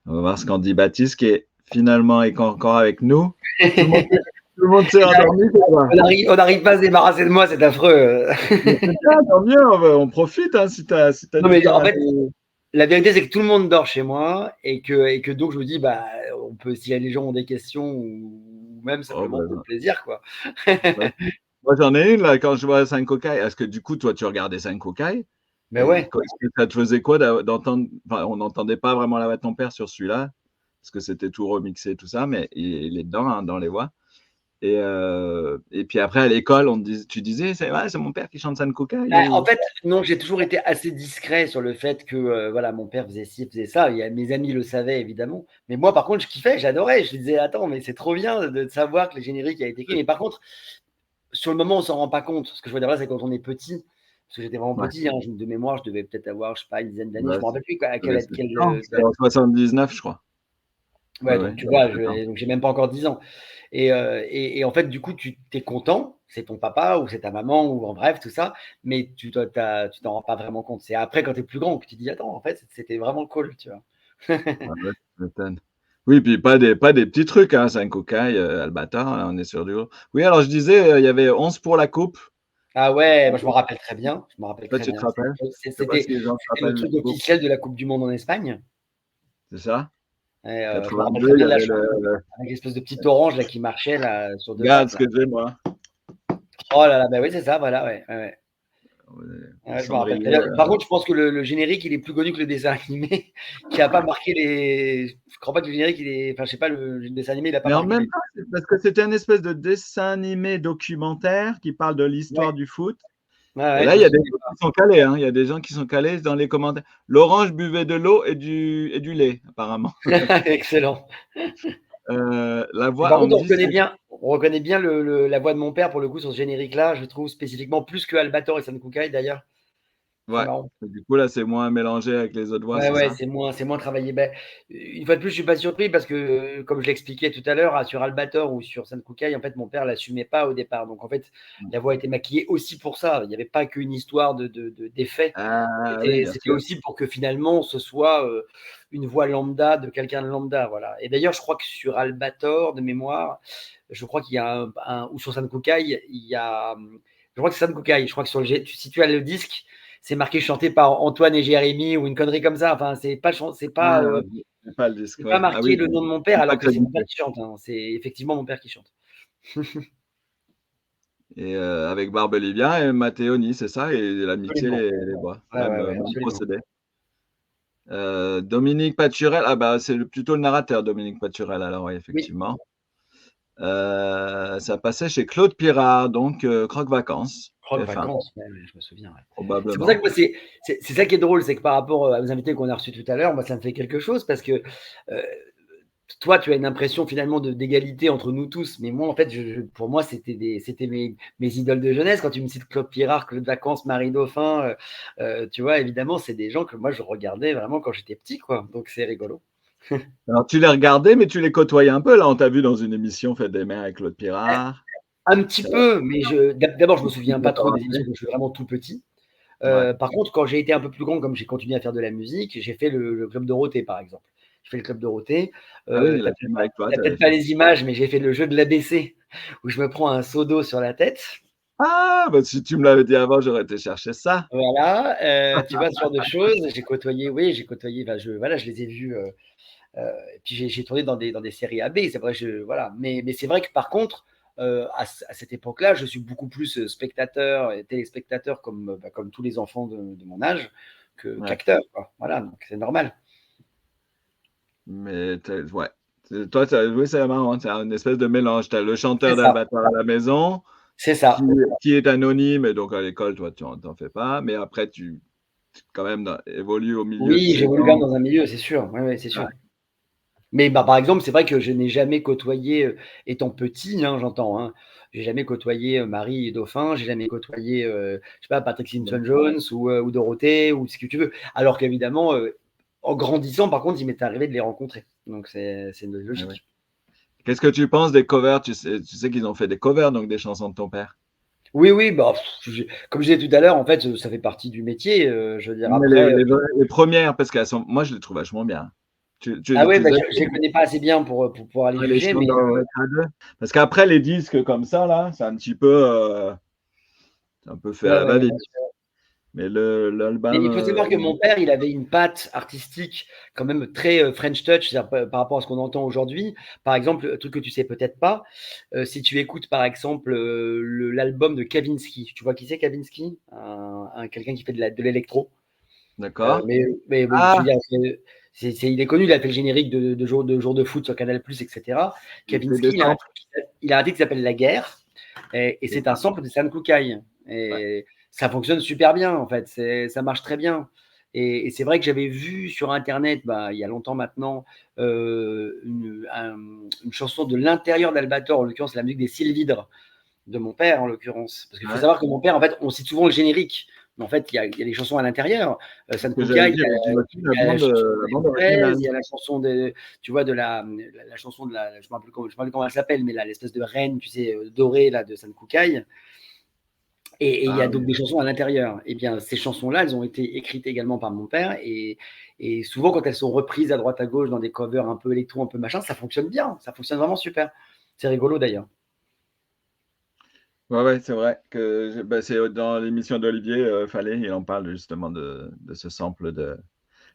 On va voir ce qu'en dit Baptiste, qui est finalement encore avec nous. Tout le monde, tout le monde s'est endormi. On n'arrive pas à se débarrasser de moi, c'est affreux. Mais c'est ça, tant mieux, on profite hein, si tu as Non, du mais temps. en fait, la vérité, c'est que tout le monde dort chez moi et que donc je me dis, bah, on peut, si les gens ont des questions ou même Oh, simplement pour le bah, plaisir, quoi. moi, j'en ai une là quand je vois Sankokai. Est-ce que du coup, toi, tu regardais Sankokai? Mais Et ouais. est-ce que ça te faisait quoi d'entendre? Enfin, on n'entendait pas vraiment la voix de ton père sur celui-là, parce que c'était tout remixé, tout ça, mais il est dedans, hein, dans les voix. Et puis après, à l'école, tu disais, c'est mon père qui chante Sankokai Bah, en ou... fait, non, j'ai toujours été assez discret sur le fait que voilà, mon père faisait ci, faisait ça. Mes amis le savaient évidemment, mais moi, par contre, je kiffais, j'adorais. Je disais, attends, mais c'est trop bien de savoir que le générique a été écrit. Mais par contre, sur le moment, on s'en rend pas compte. Ce que je veux dire là, c'est quand on est petit. Parce que j'étais vraiment Ouais, petit, hein, de mémoire, je devais peut-être avoir, je sais pas, une dizaine d'années. Je bah, me rappelle plus à c'était quel, quel non, c'était en 79, je crois. Ouais, ouais, ouais, donc tu dans vois, 7 ans. donc j'ai même pas encore 10 ans. Et en fait, du coup, tu es content, c'est ton papa ou c'est ta maman ou en bref, tout ça, mais tu t'en rends pas vraiment compte. C'est après, quand tu es plus grand, que tu te dis, attends, en fait, c'était vraiment cool, tu vois. Ah ouais, tu m'étonnes. Oui, puis pas des petits trucs, hein, Sankokai, Albatar, là, on est sur du lourd. Oui, alors je disais, il y avait 11 pour la coupe. Ah ouais, moi, je me rappelle très bien. Je me rappelle Toi, très tu te bien. rappelles? Je sais pas C'était si les gens se le rappellent truc beaucoup. officiel de la Coupe du Monde en Espagne. C'est ça? Et, je me rappelle 82, très il y bien de la avait chanson avec l'espèce de petite orange là qui marchait là sur deux regarde pattes ce là. que j'ai, moi. Oh là là, bah oui, c'est ça, voilà, ouais, ouais, ouais. Le Ouais, je me rappelle très cendrier. bien. Par contre, je pense que le générique, il est plus connu que le dessin animé, qui a pas marqué les. Je crois pas que le générique, il est. Enfin, je sais pas, le dessin animé, il a pas Mais en marqué même les. temps, c'est parce que c'était une espèce de dessin animé documentaire qui parle de Ouais, l'histoire du foot. ouais, Et ouais, là, je il me y a des souviens. gens qui sont calés, hein. Il y a des gens qui sont calés dans les commentaires. L'orange buvait de l'eau et du lait, apparemment. Excellent. La Mais voix, par on me contre, dit, on reconnaît bien la voix de mon père pour le coup sur ce générique-là. Je trouve spécifiquement plus que Albator et San Kukai d'ailleurs. C'est ouais. marrant. Du coup, là, c'est moins mélangé avec les autres voix, Ouais, c'est ouais, ça? c'est moins travaillé. Ben, une fois de plus, je suis pas surpris parce que, comme je l'expliquais tout à l'heure, sur Albator ou sur San Kukai, en fait, mon père l'assumait pas au départ. Donc, en fait, la voix était maquillée aussi pour ça. Il n'y avait pas qu'une histoire d'effet. Ah oui, bien C'était sûr. aussi pour que finalement, ce soit une voix lambda de quelqu'un de lambda. Voilà. Et d'ailleurs, je crois que sur Albator, de mémoire, je crois qu'il y a ou sur San Kukai, il y a, je crois que c'est San Kukai. Je crois que si tu as le disque, c'est marqué chanté par Antoine et Jérémy ou une connerie comme ça. Enfin, Ah, j'ai pas le disque, c'est pas ouais. Ah marqué oui, le nom de mon père c'est pas alors que c'est mon père crédité. qui chante, hein. C'est effectivement mon père qui chante. Et avec Barbelivien et Matteoni, c'est ça? Et l'amitié Absolument. les voix. Ouais, ouais, ouais, Même absolument. procédé. Dominique Paturel, ah bah c'est plutôt le narrateur, Dominique Paturel, alors oui, Oui, effectivement. Ça passait chez Claude Pirard, donc Croque Vacances, Croque TF1, Vacances, ouais, ouais, je me souviens. Ouais. C'est pour ça que probablement. moi, c'est ça qui est drôle, c'est que par rapport aux invités qu'on a reçus tout à l'heure, moi, ça me fait quelque chose parce que euh, toi, tu as une impression finalement d'égalité entre nous tous, mais moi, en fait, pour moi, c'était mes idoles de jeunesse. Quand tu me cites Claude Pirard, Claude Vacances, Marie Dauphin, tu vois, évidemment, c'est des gens que moi, je regardais vraiment quand j'étais petit, quoi. Donc, c'est rigolo. Alors tu les regardais, mais tu les côtoyais un peu, là, on t'a vu dans une émission Fête des mères avec Claude Pirard. Un petit peu, mais d'abord, je me Tu souviens dois pas t'en trop des rappeler. émissions quand je suis vraiment tout petit. Ouais. Par contre, quand j'ai été un peu plus grand, comme j'ai continué à faire de la musique, j'ai fait le Club Dorothée, par exemple. J'ai fait le Club Dorothée. Ah oui, Tu la team avec toi, n'as tu avais peut-être pas fait. les images, mais j'ai fait le jeu de l'ABC, où je me prends un seau d'eau sur la tête. Ah, bah si tu me l'avais dit avant, j'aurais été chercher ça. Voilà, tu vois, ce genre de choses. J'ai côtoyé, oui, j'ai côtoyé, enfin, voilà, je les ai vus. Et puis j'ai tourné dans des séries AB, c'est vrai, voilà. Mais c'est vrai que par contre, à cette époque-là, je suis beaucoup plus spectateur et téléspectateur comme tous les enfants de mon âge Ouais. qu'acteur, quoi. Voilà, donc c'est normal. Mais ouais. Toi, oui, c'est marrant, c'est une espèce de mélange. Tu as le C'est chanteur ça, d'Albator à la maison, c'est qui, ça. qui est anonyme, et donc à l'école, toi, tu n'en fais pas, mais après, tu quand même évolues au milieu de Oui, ces j'évolue quand même gens. dans un milieu, c'est sûr. Oui, oui, c'est Ouais. sûr. Mais bah, par exemple, c'est vrai que je n'ai jamais côtoyé, étant petit, hein, j'entends, hein, j'ai jamais côtoyé Marie et Dauphin, j'ai jamais côtoyé, je sais pas, Patrick Simpson-Jones ou Dorothée ou ce que tu veux. Alors qu'évidemment, en grandissant, par contre, il m'est arrivé de les rencontrer. Donc c'est Ouais, ouais. logique. Qu'est-ce que tu penses des covers? Tu sais qu'ils ont fait des covers, donc des chansons de ton père. Oui, oui, bah, comme je disais tout à l'heure, en fait, ça fait partie du métier. Je veux dire, Mais après, les premières, parce qu'elles sont, moi, je les trouve vachement bien. Ah ouais, tu bah, sais, je les connais pas assez bien pour pouvoir les ouais, les juger, chants mais d'Orekha 2. Parce qu'après, les disques comme ça, là, c'est un peu fait à ouais, la ouais, va-vite. bien sûr. Mais Mais l'album, il faut savoir que mon père, il avait une patte artistique quand même très, French touch, c'est-à-dire par rapport à ce qu'on entend aujourd'hui. Par exemple, un truc que tu sais peut-être pas, si tu écoutes par exemple, l'album de Kavinsky. Tu vois qui c'est Kavinsky? Quelqu'un qui fait de l'électro. d'accord. Mais bon, je veux Ah, dire, il est connu, il a fait le générique de jour de foot sur Canal+, etc. il fait des Kavinsky, samples. il a un titre qui s'appelle La Guerre, et Et- c'est un sample de Sam Cooke. ouais. Et ça fonctionne super bien, en fait, ça marche très bien. Et c'est vrai que j'avais vu sur Internet, bah, il y a longtemps maintenant, une chanson de l'intérieur d'Albator, en l'occurrence la musique des Sylvidres, de mon père, en l'occurrence. Parce qu'il faut Ouais. savoir que mon père, en fait, on cite souvent le générique. Mais en fait, il y a les chansons à l'intérieur. C'est Sam ce que Cooke, j'allais dire. Il y a aussi il y a la chanson la des bande Fraises, originale. il y a la chanson de, tu vois, de la chanson de je me rappelle comment elle s'appelle, mais là, l'espèce de reine, tu sais, dorée, là, de Sam Cooke. Et il y Ah a oui. donc des chansons à l'intérieur. Et bien, ces chansons-là, elles ont été écrites également par mon père. Et souvent, quand elles sont reprises à droite à gauche dans des covers un peu électro, un peu machin, ça fonctionne bien. Ça fonctionne vraiment super. C'est rigolo d'ailleurs. Ouais, ouais, c'est vrai que bah, c'est dans l'émission d'Olivier Fallet, il en parle justement de ce sample de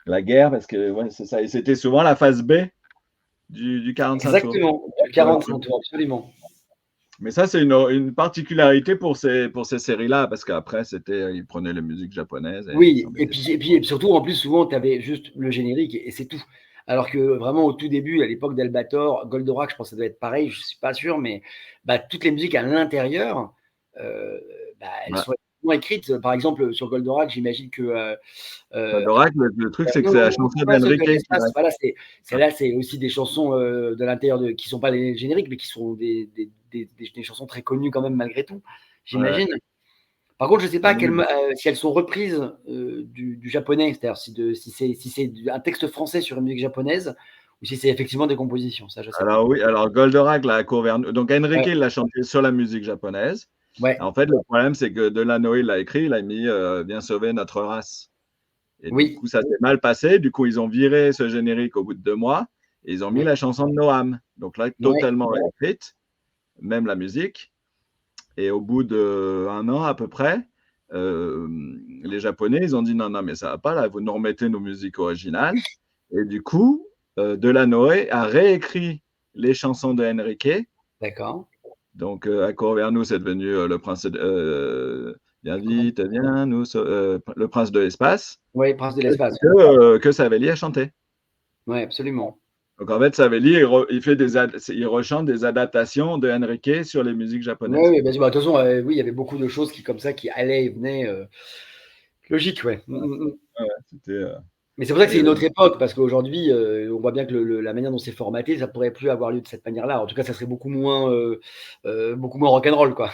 la guerre, parce que ouais, c'est ça. Et c'était souvent la phase B du 45 tours. Exactement, du Pour le 45 coup. tours, absolument. Mais ça, c'est une particularité pour ces séries-là, parce qu'après, ils prenaient les musiques japonaises et ils Oui, et s'embêtaient puis, pas et puis et surtout, en plus, souvent, tu avais juste le générique et c'est tout. Alors que vraiment, au tout début, à l'époque d'Albator, Goldorak, je pense que ça doit être pareil, je ne suis pas sûr, mais bah, toutes les musiques à l'intérieur, euh, bah, elles trop. Ouais. sont écrites. Par exemple, sur Goldorak, j'imagine que Goldorak, le truc, c'est que non, c'est non, la non, chanson c'est pas celle d'Enrique de qui l'espace. reste. Voilà, celle-là, c'est aussi des chansons de l'intérieur qui ne sont pas les génériques, mais qui sont des chansons très connues quand même malgré tout, Ouais. j'imagine. Par contre, je ne sais Ah pas non, mais si elles sont reprises du japonais, c'est-à-dire si c'est un texte français sur une musique japonaise ou si c'est effectivement des compositions. Ça, je ne sais pas. alors oui, alors Goldorak, la Courvernou. Donc Enrique, Ouais, il l'a chanté sur la musique japonaise. ouais, En fait, le problème, c'est que Delano, il l'a écrit, il a mis Viens sauver notre race. Et du oui, coup, ça s'est mal passé. Du coup, ils ont viré ce générique au bout de 2 mois et ils ont mis ouais, la chanson de Noam. Donc là, ouais, totalement réécrite, même la musique. Et au bout d'un an à peu près, euh, les Japonais, ils ont dit non, non, mais ça va pas, là, vous nous remettez nos musiques originales. Et du coup, Delanoë a réécrit les chansons de Enrique. d'accord. Donc, à Corvernou, c'est devenu le prince de, Viens vite, viens, le prince de l'espace, Oui, Prince de l'espace. que Savelli a chanté. Oui, absolument. Donc, en fait, Savelli, il rechante des adaptations de Enrique sur les musiques Oui, japonaises. oui, bah, de toute façon, oui, il y avait beaucoup de choses comme ça qui allaient et venaient. Logique, ouais. Ouais, ouais, c'était, Mais c'est pour ça que c'est et, une autre époque, parce qu'aujourd'hui, on voit bien que la manière dont c'est formaté, ça pourrait plus avoir lieu de cette manière-là. En tout cas, ça serait beaucoup moins rock'n'roll, quoi.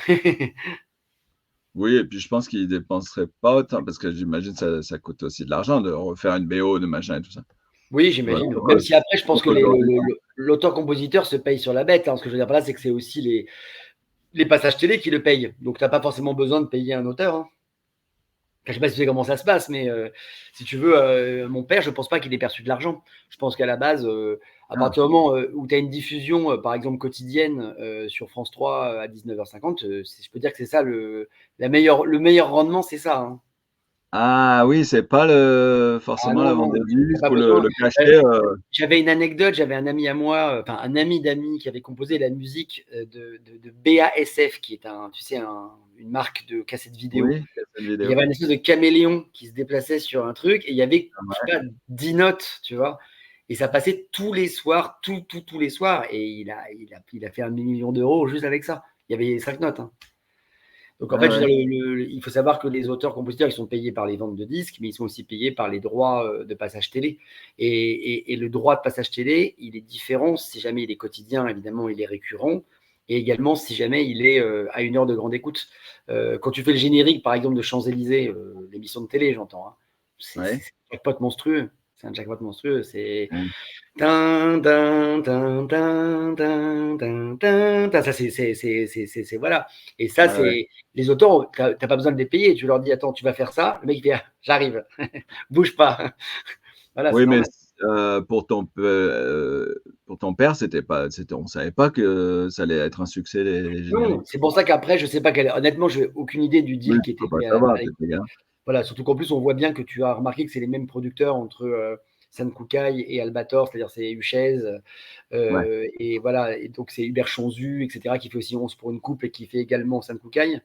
oui, et puis je pense qu'ils dépenseraient pas autant, parce que j'imagine que ça coûte aussi de l'argent de refaire une BO, de machin et tout ça. Oui, Voilà. j'imagine. Même si après, je pense que Aujourd'hui, l'auteur-compositeur se paye sur la bête, hein. Ce que je veux dire par là, c'est que c'est aussi les passages télé qui le payent. Donc, tu n'as pas forcément besoin de payer un auteur, hein. Je ne sais pas si tu sais comment ça se passe, mais si tu veux, mon père, je ne pense pas qu'il ait perçu de l'argent. Je pense qu'à la base, à ah, partir du moment où tu as une diffusion, par exemple, quotidienne sur France 3 à 19h50, je peux dire que c'est ça le meilleur rendement, c'est ça, hein. ah oui, c'est pas Ah forcément non, la vente non, de tu disques pas ou besoin. le Euh, cachet. J'avais une anecdote, j'avais un ami à moi, enfin un ami d'amis qui avait composé la musique de BASF, qui est tu sais, une marque de cassettes vidéo. Oui, cassette Il y vidéo. avait un espèce de caméléon qui se déplaçait sur un truc et il y avait, Ah je sais ouais. pas, 10 notes, tu vois. Et ça passait tous les soirs, tous les soirs. Et il a fait 1 million d'euros juste avec ça. Il y avait 5 notes, hein. Donc en Ah fait, je veux ouais. dire, il faut savoir que les auteurs-compositeurs, ils sont payés par les ventes de disques, mais ils sont aussi payés par les droits de passage télé. Et le droit de passage télé, il est différent si jamais il est quotidien, évidemment, il est récurrent. Et également si jamais il est à 1 heure de grande écoute. Quand tu fais le générique, par exemple, de Champs-Élysées, l'émission de télé, j'entends, hein, c'est Ouais. un jackpot monstrueux. C'est un jackpot monstrueux. C'est Ouais. tin, tin, tin, tin, tin, tin, tin, tin. Ça, voilà. Et ça, Ouais, ouais. les auteurs, t'as pas besoin de les payer. Tu leur dis, attends, tu vas faire ça. Le mec, il dit, ah, j'arrive. Bouge pas. Voilà, c'est Oui, mais normal. pour ton père, on savait pas que ça allait être un succès les Non, génériques. c'est pour ça qu'après, je sais pas honnêtement, je n'ai aucune idée du Oui, deal qui tu était peux pas fait savoir, avec. t'étais gamin. Voilà, surtout qu'en plus, on voit bien que tu as remarqué que c'est les mêmes producteurs entre San Kukai et Albator, c'est-à-dire c'est Huchez, Ouais. et voilà, et donc c'est Hubert Chanzu, etc., qui fait aussi 11 pour une coupe et qui fait également San Kukai.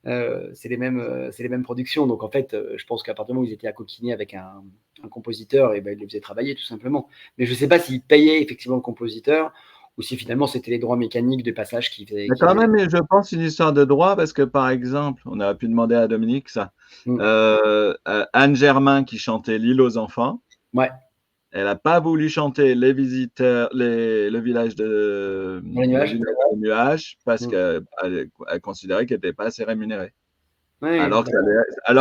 C'est les mêmes productions. Donc en fait, je pense qu'à partir du moment où ils étaient à coquiner avec un compositeur, et ben, ils les faisaient travailler tout simplement. Mais je ne sais pas s'ils payaient effectivement le compositeur ou si finalement c'était les droits mécaniques de passage qui faisaient. Mais quand même, je pense une histoire de droit parce que par exemple, on aurait pu demander à Dominique ça. Anne Germain qui chantait L'île aux enfants. Ouais. Elle n'a pas voulu chanter les visiteurs, le village de nuages parce qu'elle considérait qu'elle n'était pas assez rémunérée. Ouais, alors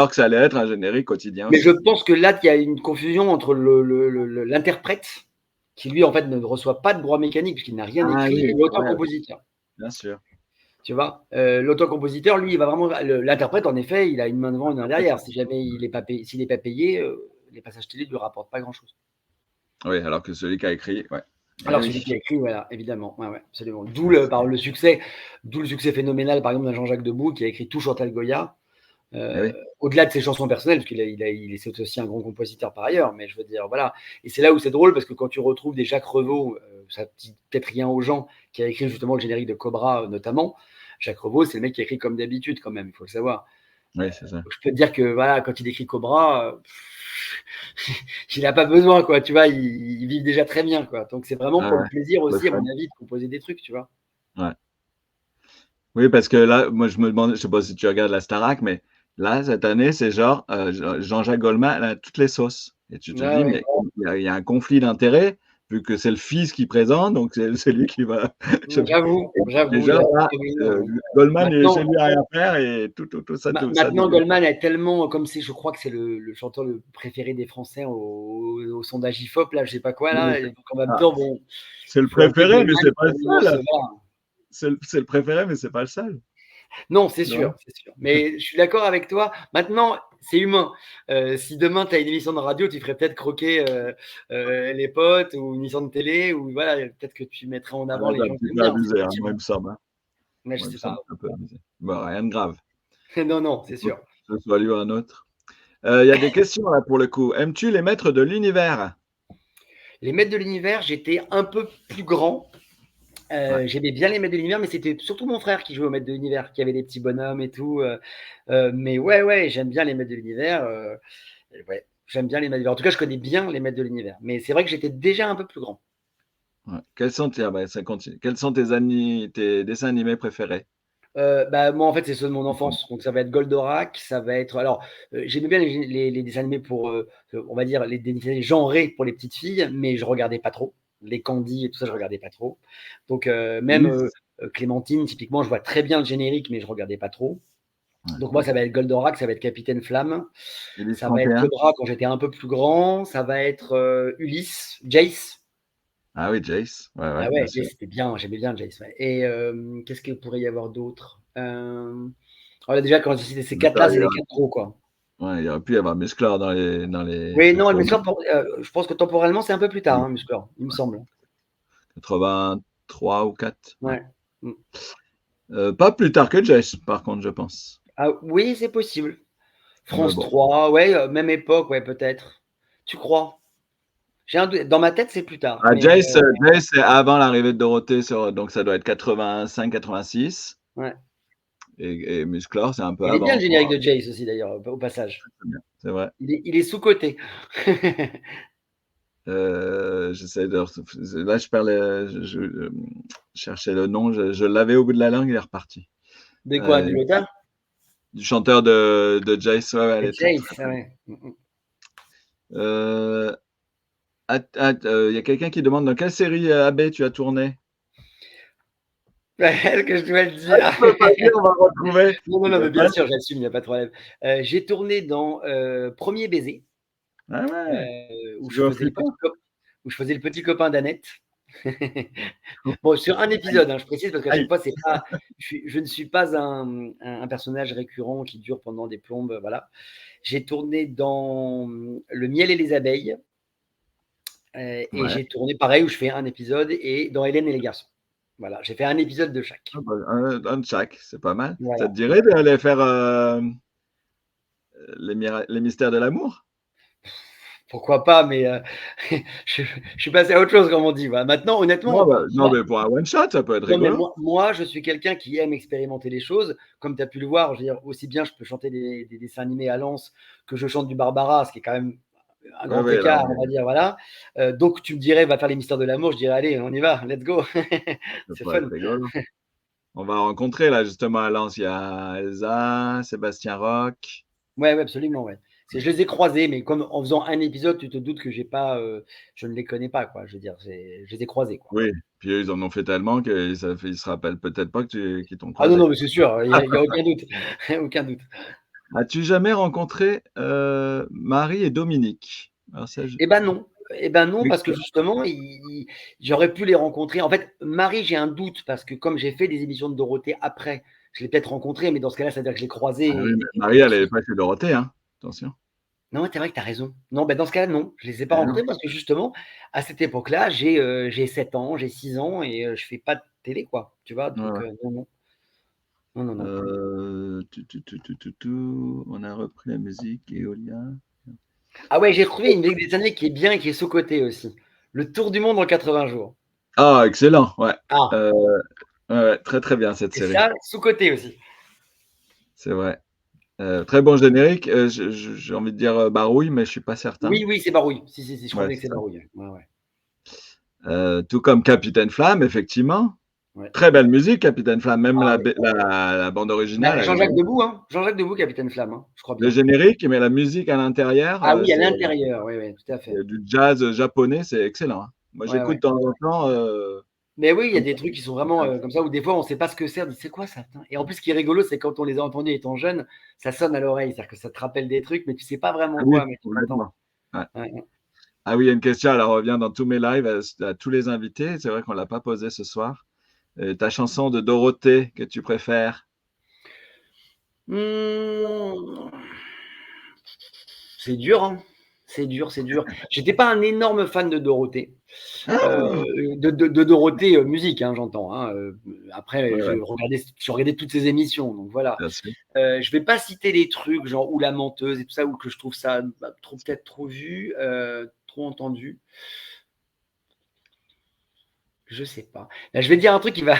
que ça allait être un générique quotidien mais aussi. je pense que là, il y a une confusion entre l'interprète, qui lui, en fait, ne reçoit pas de droit mécanique puisqu'il n'a rien écrit, Oui, et l'auteur-compositeur. Bien sûr. Tu vois, l'auteur-compositeur, lui, il va vraiment. L'interprète, en effet, il a une main devant, une main derrière. Si jamais il n'est pas payé, s'il n'est pas payé, les passages télé ne lui rapportent pas grand-chose. Oui, alors que celui qui a écrit, ouais. Alors celui qui a écrit, voilà, évidemment, ouais, absolument. D'où le succès phénoménal, par exemple, d'un Jean-Jacques Debout qui a écrit tout Chantal Goya. Au-delà de ses chansons personnelles, parce qu'il est aussi un grand compositeur par ailleurs, mais je veux dire, voilà. Et c'est là où c'est drôle, parce que quand tu retrouves des Jacques Revaux, ça dit peut-être rien aux gens, qui a écrit justement le générique de Cobra notamment. Jacques Revaux, c'est le mec qui a écrit comme d'habitude quand même, il faut le savoir. Oui, c'est ça. Je peux te dire que voilà, quand il écrit Cobra, il n'a pas besoin, quoi, tu vois, il vit déjà très bien, quoi. Donc c'est vraiment pour le plaisir aussi, à mon avis, de composer des trucs, tu vois. Ouais. Oui, parce que là, moi, je me demande, je sais pas si tu regardes la Starac, mais là, cette année, c'est genre Jean-Jacques Goldman à toutes les sauces. Et tu te dis, mais il y a un conflit d'intérêts, vu que c'est le fils qui présente, donc c'est lui qui va. J'avoue. Déjà, là, Goldman, il est chez lui à rien faire et tout ça. Maintenant, Goldman est tellement, comme je crois que c'est le chanteur le préféré des Français au sondage IFOP, là, je sais pas quoi, là. Et donc en même temps, bon. C'est le préféré, mais c'est pas le seul. C'est le préféré, mais c'est pas le seul. Non, c'est sûr, c'est sûr. Mais je suis d'accord avec toi. Maintenant, c'est humain. Si demain, tu as une émission de radio, tu ferais peut-être croquer les potes ou une émission de télé, ou voilà, peut-être que tu mettrais en avant les gens qui aiment bien. Abusé, moi, il me semble. Mais je sais pas. Un peu abusé. Bon, rien de grave. Non, c'est sûr. Que ce soit lui ou un autre. Il y a des questions là pour le coup. Aimes-tu les maîtres de l'univers? Les maîtres de l'univers, j'étais un peu plus grand. J'aimais bien les maîtres de l'univers, mais c'était surtout mon frère qui jouait aux maîtres de l'univers, qui avait des petits bonhommes et tout. Mais ouais, j'aime bien les maîtres de l'univers. Ouais, j'aime bien les maîtres de l'univers. En tout cas, je connais bien les maîtres de l'univers. Mais c'est vrai que j'étais déjà un peu plus grand. Ouais. Quels sont tes dessins animés préférés? Moi, en fait, c'est ceux de mon enfance. Donc, ça va être Goldorak, ça va être. Alors, j'aimais bien les dessins animés pour, on va dire, les dessins animés genrés pour les petites filles, mais je regardais pas trop. Les Candy et tout ça, je regardais pas trop. Donc, même Clémentine, typiquement, je vois très bien le générique, mais je regardais pas trop. Donc, moi, ça va être Goldorak, ça va être Capitaine Flamme, ça va être Cobra quand j'étais un peu plus grand, ça va être Ulysse, Jace. Ah oui, Jace. Ah ouais, Jace, c'était bien, j'aimais bien Jace. Ouais. Et qu'est-ce qu'il pourrait y avoir d'autre voilà, déjà, quand j'ai cité ces quatre-là, c'est les quatre gros, quoi. Ouais, il aurait pu y avoir Musclor dans les. Oui, non, Musclor, je pense que temporellement, c'est un peu plus tard, hein, Musclor, il me semble. 83 ou 4. Ouais. Pas plus tard que Jace, par contre, je pense. Ah, oui, c'est possible. France 3, ouais, même époque, ouais, peut-être. Tu crois? Dans ma tête, c'est plus tard. Ah, Jace, c'est avant l'arrivée de Dorothée, donc ça doit être 85-86. Ouais. Et Musclor, c'est un peu Il avant. est bien le générique de Jace aussi, d'ailleurs, au passage. C'est vrai. Il est sous-coté. J'essaie de. Là, je cherchais le nom, je l'avais au bout de la langue, il est reparti. De quoi, du Lota? Du chanteur de Jace, ouais. Jace, ouais. Il y a quelqu'un qui demande dans quelle série AB tu as tourné? Est-ce que je dois le dire? Je peux pas dire, on va retrouver. Non, mais bien sûr, j'assume, il n'y a pas de problème. J'ai tourné dans Premier baiser. Ah ouais. Où je faisais le petit copain d'Annette. Bon, sur un épisode, hein, je précise, parce qu'à chaque fois, je ne suis pas un personnage récurrent qui dure pendant des plombes. Voilà. J'ai tourné dans Le miel et les abeilles. Et Ouais. j'ai tourné pareil où je fais un épisode et dans Hélène et les garçons. Voilà, j'ai fait un épisode de chaque. Ah bah, un de chaque, c'est pas mal. Ça Voilà. te dirait d'aller faire, les mystères de l'amour? Pourquoi pas, mais je suis passé à autre chose, comme on dit. Voilà. Maintenant, Non, honnêtement, bah, non, moi, mais pour un one shot, ça peut être non, mais rigolo. moi, je suis quelqu'un qui aime expérimenter les choses. Comme tu as pu le voir, je veux dire, aussi bien je peux chanter des dessins animés à Lens que je chante du Barbara, ce qui est quand même un Ouais, grand ouais, là, écart, on va dire, voilà. Donc tu me dirais: «Va faire les mystères de l'amour», je dirais: «Allez, on y va, let's go». ça C'est pourrait être fun. rigolo. On va rencontrer là justement à Lens, il y a Elsa, Sébastien Roch. Ouais, ouais, absolument, ouais. Je les ai croisés, mais comme en faisant un épisode, tu te doutes que j'ai pas, je ne les connais pas, quoi. Je veux dire, je les ai croisés, quoi. Oui, puis eux, ils en ont fait tellement qu'ils se rappellent peut-être pas qu'ils t'ont Ah non, croisé. non, mais c'est sûr, il y a aucun doute, aucun doute. As-tu jamais rencontré, Marie et Dominique? Alors ça je Eh ben non, eh ben non, oui, parce que justement, j'aurais pu les rencontrer. En fait, Marie, j'ai un doute parce que comme j'ai fait des émissions de Dorothée après, je l'ai peut-être rencontrée, mais dans ce cas-là, ça veut dire que je l'ai croisée ah oui, mais et Marie, tout de elle est suite. pas chez Dorothée, hein, attention. Non, c'est vrai que tu as raison. Non, ben dans ce cas-là, non, je les ai pas Eh non. rencontrés parce que justement, à cette époque-là, j'ai 7 ans, j'ai 6 ans et je fais pas de télé, quoi, tu vois? Ouais, Donc ouais. non, non. Non, non, non. On a repris la musique, Eolia. Ah ouais, j'ai retrouvé une des années qui est bien et qui est sous-cotée aussi. Le tour du monde en 80 jours. Ah excellent, ouais. Ah, Heu, ouais, ouais, très, très bien cette et série, ça, sous-coté aussi. c'est vrai. Très bon générique, j'ai envie de dire, Barouille, mais je suis pas certain. Oui, oui, c'est Barouille. Si, si, si, je crois Ouais, bien que c'est c'est ça. Barouille. Ouais, ouais, Tout comme Capitaine Flamme, effectivement. ouais. Très belle musique, Capitaine Flamme, même Ah la oui. b la bande Bah, originale, elle est Jean-Jacques géniale. Debout, hein. Jean-Jacques Debout, Capitaine Flamme, hein, je crois Le bien. générique, mais la musique à l'intérieur, Ah oui, à l'intérieur, oui, oui, tout à fait. du jazz japonais, c'est excellent, hein. Moi, Ouais, j'écoute ouais. de temps en temps, Mais oui, il y a comme des ça. trucs qui sont vraiment, comme ça, où des fois on sait pas ce que c'est, on dit: «C'est quoi ça, putain?» Et en plus, ce qui est rigolo, c'est quand on les a entendus étant jeunes, ça sonne à l'oreille. C'est-à-dire que ça te rappelle des trucs, mais tu sais pas Ah vraiment oui, quoi, mais tu l'entends. complètement. Ouais. Ouais, ouais. Ah oui, il y a une question, elle revient dans tous mes lives, à tous les invités. C'est vrai qu'on l'a pas posée ce soir. Ta chanson de Dorothée que tu préfères? Mmh. C'est dur, hein. C'est dur, c'est dur. J'étais pas un énorme fan de Dorothée, Ah! de Dorothée, musique, hein, j'entends, hein, après Ouais, ouais, je regardais toutes ses émissions, donc voilà. bien sûr. Je vais pas citer des trucs genre ou La Menteuse et tout ça, ou que je trouve ça, bah, trop peut-être trop vu, trop entendu. Je sais pas. Là, je vais dire un truc qui va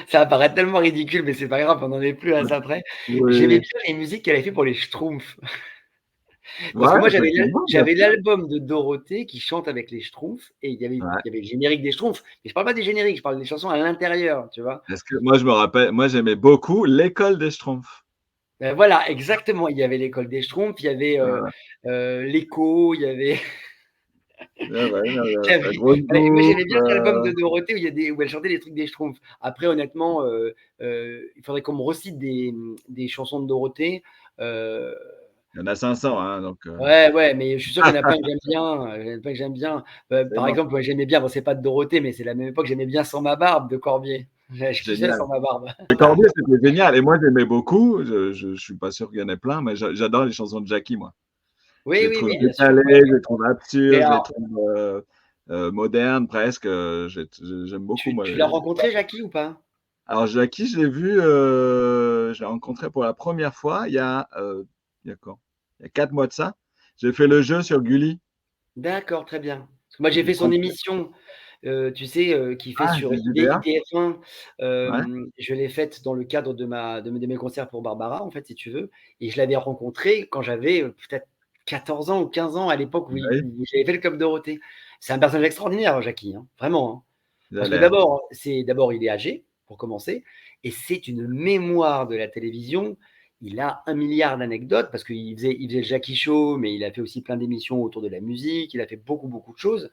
ça va paraître tellement ridicule, mais c'est pas grave, on en est plus à ça près. J'aimais Oui. bien les musiques qu'elle avait fait pour les Schtroumpfs. Parce que Ouais, moi, effectivement, bien j'avais sûr. l'album de Dorothée qui chante avec les Schtroumpfs et Ouais. il y avait le générique des Schtroumpfs. Mais je parle pas des génériques, je parle des chansons à l'intérieur, tu vois? Parce que moi, je me rappelle, moi, j'aimais beaucoup L'école des Schtroumpfs. Voilà, exactement. Il y avait l'école des Schtroumpfs, il y avait, Voilà. l'écho, il y avait Ouais, ouais, il y avait la grosse voilà, et moi j'aimais boucle, bien l'album de Dorothée où elle chantait les trucs des Schtroumpfs. Après honnêtement, il faudrait qu'on me recite des chansons de Dorothée, heu il y en a 500, hein, donc ouais, ouais, mais je suis sûr qu'il y en a plein que j'aime bien, il y en a plein que j'aime bien. c'est Par bon, exemple, ouais, j'aimais bien, bon, c'est pas de Dorothée, mais c'est la même époque, j'aimais bien Sans ma barbe de Corbier. Je kiffais génial. Sans ma barbe. Les Corbier, c'était génial et moi, j'aimais beaucoup, je suis pas sûr qu'il y en ait plein, mais j'adore les chansons de Jackie, moi. Je Oui, les oui, trouve oui, bien sûr. Ouais, décalées, ouais. je les trouve Mais absurdes, je les alors, trouve, modernes presque, j'aime beaucoup, moi, tu l'as rencontré Jackie ou pas? alors Jackie, je l'ai rencontré pour la première fois il y a quand? Il y a 4 mois de ça. J'ai fait le jeu sur Gulli. D'accord, très bien. Parce que moi, j'ai J'ai fait son compris. émission, tu sais, qui fait Ah, sur JDA? ITF1. Ouais, Je l'ai faite dans le cadre de mes concerts pour Barbara, en fait, si tu veux, et je l'avais rencontré quand j'avais, peut-être 14 ans ou 15 ans, à l'époque oui, où j'avais fait le Club Dorothée. C'est un personnage extraordinaire, Jackie, hein, vraiment, hein. il a Parce que l'air. d'abord, il est âgé, pour commencer, et c'est une mémoire de la télévision. Il a un milliard d'anecdotes parce il faisait le Jackie Show, mais il a fait aussi plein d'émissions autour de la musique. Il a fait beaucoup, beaucoup de choses.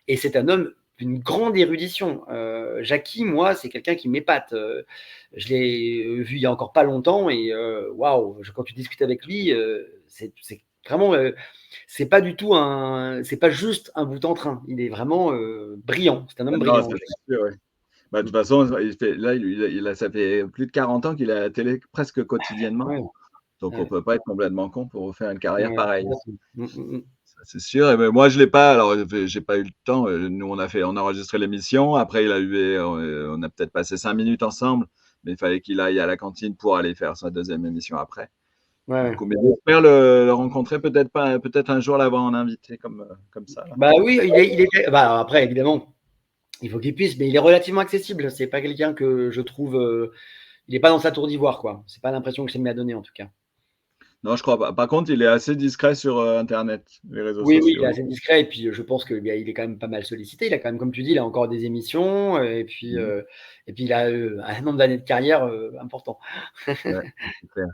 Et c'est un homme d'une grande érudition. Jackie, moi, c'est quelqu'un qui m'épate. Je l'ai vu il y a encore pas longtemps et waouh, quand tu discutes avec lui, c'est vraiment, c'est pas du tout c'est pas juste un bout en train. Il est vraiment brillant. C'est un Ah homme non, brillant, ça c'est Jackie. sûr, ouais. Bah, de toute façon, il fait là, il a ça fait plus de 40 ans qu'il est à la télé presque quotidiennement, Ouais, donc on ouais, peut pas être complètement con pour faire une carrière ouais, pareille. complètement. Mmh, mmh, mmh. c'est sûr. Et ben, moi, je l'ai pas. Alors, j'ai pas eu le temps. Nous, on a enregistré l'émission. Après, on a peut-être passé 5 minutes ensemble, mais il fallait qu'il aille à la cantine pour aller faire sa deuxième émission après. Ouais, Du ouais. coup, mais j'espère le rencontrer, peut-être pas, peut-être un jour l'avoir en invité comme ça, là. Bah oui, bah, après, évidemment, il faut qu'il puisse, mais il est relativement accessible. C'est pas quelqu'un que je trouve. Il n'est pas dans sa tour d'ivoire, quoi. C'est pas l'impression que j'aime à donner, en tout cas. Non, je crois pas. Par contre, il est assez discret sur Internet, les réseaux Oui, oui, il est sociaux. assez discret. Et puis, je pense que il est quand même pas mal sollicité. Il a quand même, comme tu dis, il a encore des émissions. Mhm. Et puis il a un nombre d'années de carrière important. Ouais, c'est clair.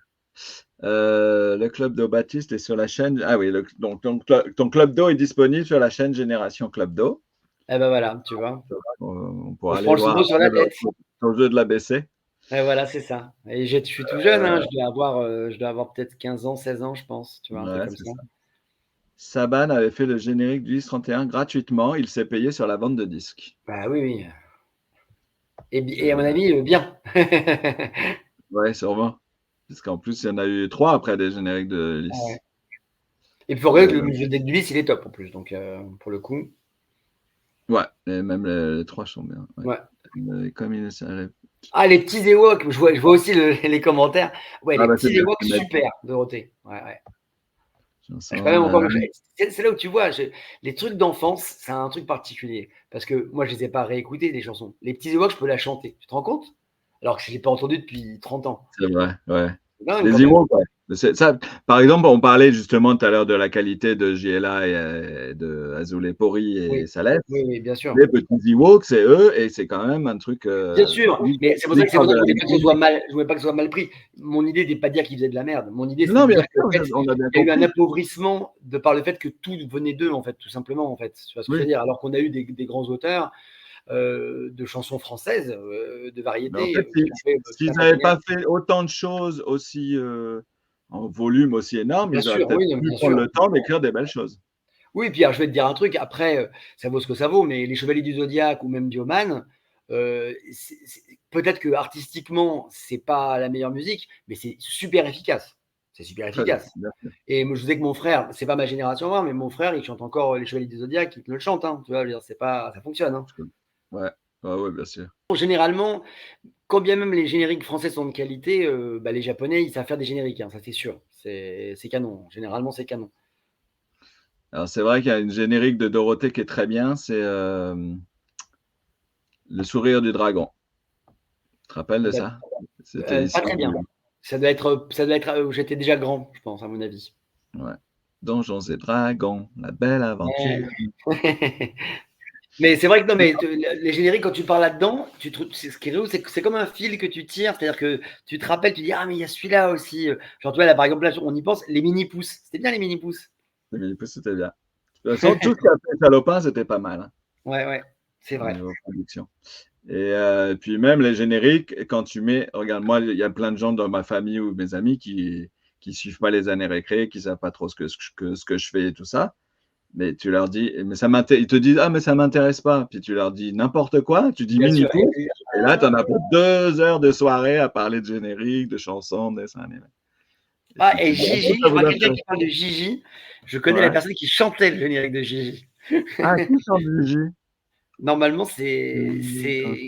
Le club d'eau Baptiste est sur la chaîne. Ah oui, donc ton club d'eau est disponible sur la chaîne Génération Club d'eau. Eh ben voilà, tu vois. On On pourra se aller prend le voir seau sur la tête. ton jeu de l'ABC. Et voilà, c'est ça. Et je suis tout jeune, hein. Je dois avoir peut-être 15 ans, 16 ans, je pense. Tu vois, un truc Ouais, comme c'est ça. ça. Saban avait fait le générique du 10-31 gratuitement. Il s'est payé sur la vente de disques. Bah oui, oui. Et à mon Euh, avis, bien. ouais, sûrement. Parce qu'en plus, il y en a eu 3 après des génériques de Ouais. Lys. Et puis, faut reconnaître Euh, que le musée d'Edlis, il est top en plus. Donc, pour le coup, ouais, et même les 3 sont bien. Ouais. ouais. Comme il est. Ah, les petits Ewoks, je vois aussi les commentaires. Ouais, Ah les bah c'est petits bien. Ewoks, super, Dorothée. Ouais, ouais. Je peux même Chanson. encore. C'est là où tu vois, les trucs d'enfance, c'est un truc particulier. Parce que moi, je les ai pas réécoutés, les chansons. Les petits Ewoks, je peux la chanter. Tu te rends compte? Alors que je ne l'ai pas entendu depuis 30 ans. C'est vrai, ouais. C'est dingue quand Les même. Ewoks, ouais. Ça, par exemple, on parlait justement tout à l'heure de la qualité de JLA et de Azoulay Pori et Oui, Salef. oui, oui, bien sûr. Les petits Ewoks, c'est eux, et c'est quand même un truc Bien sûr, mais c'est pour ça que l'histoire je de la voulais pas que ce musique. soit mal, je voulais pas que ce soit mal pris. Mon idée n'est pas de dire qu'ils faisaient de la merde. Mon idée, c'est Non, de bien dire sûr, qu'en fait, on a bien il y a eu un compris. appauvrissement de par le fait que tout venait d'eux, en fait, tout simplement, en fait. Tu vois ce que je Oui, veux dire? Alors qu'on a eu des grands auteurs de chansons françaises, de mais en variété, fait, qui ont fait s'ils n'avaient cinquantaine. pas fait autant de choses aussi en volume aussi énorme, Bien ils auraient sûr, peut-être oui, non, pu bien prendre sûr. le temps d'écrire des belles choses. Oui, puis alors, je vais te dire un truc, après, ça vaut ce que ça vaut, mais les Chevaliers du Zodiaque ou même Bioman, peut-être que artistiquement, c'est pas la meilleure musique, mais c'est super efficace. C'est super Très bien, efficace. bien sûr. Et moi, je sais que mon frère, c'est pas ma génération moi, mais mon frère, il chante encore les Chevaliers du Zodiaque, il le chante, hein, tu vois? Je veux dire, c'est pas ça fonctionne, hein. Ouais, ouais, ouais, bien sûr. Généralement, quand bien même les génériques français sont de qualité, bah, les Japonais, ils savent faire des génériques, hein, ça c'est sûr. C'est canon. Généralement, c'est canon. Alors c'est vrai qu'il y a une générique de Dorothée qui est très bien, c'est Le sourire du dragon. Tu te rappelles de ça? C'était Pas issu très bien. Ça doit être, j'étais déjà grand, je pense, à mon avis. ouais. Donjons et dragons, la belle aventure. Ouais. Mais c'est vrai que non, mais les génériques, quand tu parles là-dedans, ce qui est rigolo, c'est que c'est comme un fil que tu tires, c'est-à-dire que tu te rappelles, tu dis ah mais il y a celui-là aussi. Genre tu vois là par exemple là on y pense, les mini pouces, c'était bien les mini pouces. C'était bien. De toute façon, tout ce qu'a fait Salopin, c'était pas mal, hein, Ouais, ouais, c'est au vrai. niveau production. Et puis même les génériques, quand tu mets, regarde, moi, il y a plein de gens dans ma famille ou mes amis qui suivent pas les années récré, qui savent pas trop ce que je fais et tout ça. Mais tu leur dis, mais ils te disent, ah, mais ça m'intéresse pas. Puis tu leur dis n'importe quoi, tu dis Bien sûr. Mini-Pouce, et là, tu en as pour 2 heures de soirée à parler de générique, de chansons, de dessins animés. Et Ah puis et tu dis, ah, Gigi, ça je vous vois quelqu'un intéresse. qui parle de Gigi. Je connais la Ouais. personne qui chantait le générique de Gigi. Ah, qui chante Gigi? Normalement, c'est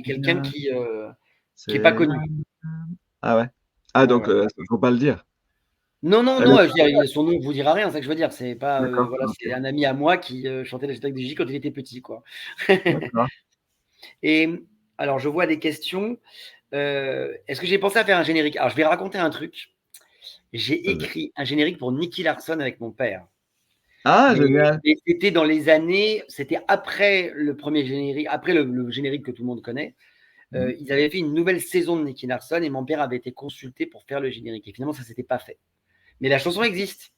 quelqu'un qui est pas C'est connu. ah ouais. Ah, Ouais, donc, ouais. faut pas le dire. Non, non, Elle non, est je veux dire, son nom vous dira rien, c'est ça que je veux dire. C'est pas, d'accord, voilà, OK, c'est un ami à moi qui, chantait le générique de Gigi quand il était petit, quoi. d'accord. Et alors je vois des questions. Est-ce que j'ai pensé à faire un générique? Alors je vais raconter un truc. J'ai Vas-y. écrit un générique pour Nicky Larson avec mon père. Ah, Mais génial! mais c'était après le premier générique, après le générique que tout le monde connaît. Mmh. Ils avaient fait une nouvelle saison de Nicky Larson et mon père avait été consulté pour faire le générique et finalement ça s'était pas fait. Mais la chanson existe.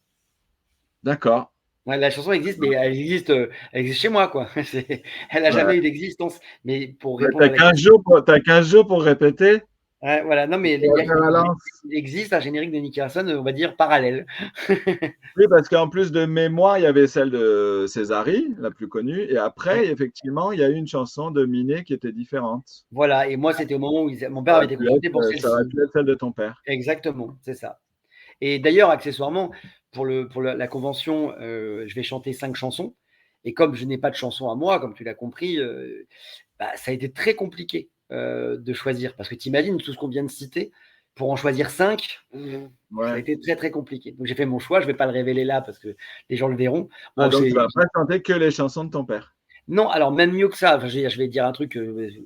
D'accord. Ouais, la chanson existe, mais elle existe chez moi, quoi. Elle a Ouais. jamais eu d'existence. Mais pour Mais répondre à la question, tu 15 jours pour répéter, ouais, voilà, non, mais tu vas faire la lance. il existe un générique de Nicky Larson, on va dire parallèle. Oui, parce qu'en plus de mémoire, il y avait celle de Césari, la plus connue, et Ouais, après, effectivement, il y a eu une chanson de Minet qui était différente. voilà, et moi, c'était au moment où mon père avait été consulté pour Ça aurait celle-ci. pu être celle de ton père. Exactement, c'est ça. Et d'ailleurs, accessoirement, pour la convention, je vais chanter 5 chansons. Et comme je n'ai pas de chanson à moi, comme tu l'as compris, ça a été très compliqué de choisir. Parce que tu imagines tout ce qu'on vient de citer, pour en choisir 5, ça a Ouais. été très très compliqué. Donc j'ai fait mon choix, je ne vais pas le révéler là parce que les gens le verront. Ah, Bon, donc tu vas pas chanter que les chansons de ton père. non, alors même mieux que ça, enfin, je vais dire un truc,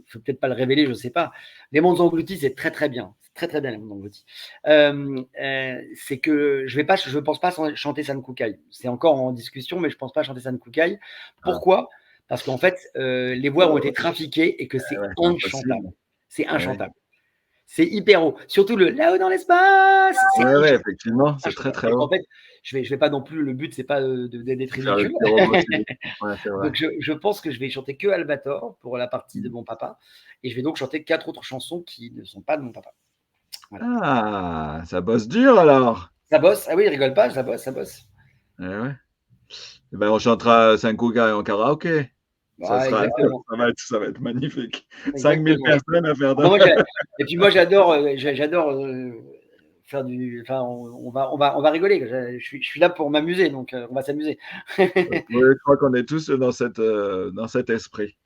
faut peut-être pas le révéler, je sais pas. Les mondes engloutis, c'est très, très bien. C'est très, très bien les mondes engloutis. C'est que je pense pas chanter San Kukai. C'est encore en discussion, mais je pense pas chanter San Kukai. Ah. Pourquoi? Parce qu'en fait, les voix ont été trafiquées et que c'est Ouais, c'est inchantable. impossible. C'est Ouais. inchantable. C'est hyper haut. Surtout le là-haut dans l'espace. C'est Ouais, effectivement, c'est très inchantable. très Donc en haut. fait, je vais pas non plus, le but, c'est pas d'être Faire le ridicule. petit robot civil. Ouais, c'est vrai. Donc je pense que je vais chanter que Albator pour la partie de mon papa. Et je vais donc chanter 4 autres chansons qui ne sont pas de mon papa. Voilà. Ah, ça bosse dur alors. Ça bosse. Ah oui, rigole pas, ça bosse, ça bosse. Eh ouais. Eh ben, on chantera Sankuga en karaoké. Ça Ouais, sera exactement. ça va être magnifique. 5000 Exactement. personnes à faire Ah bah, de et puis moi j'adore faire du. Enfin, on va rigoler. Je suis là pour m'amuser, donc on va s'amuser. Oui, je crois qu'on est tous dans cet esprit.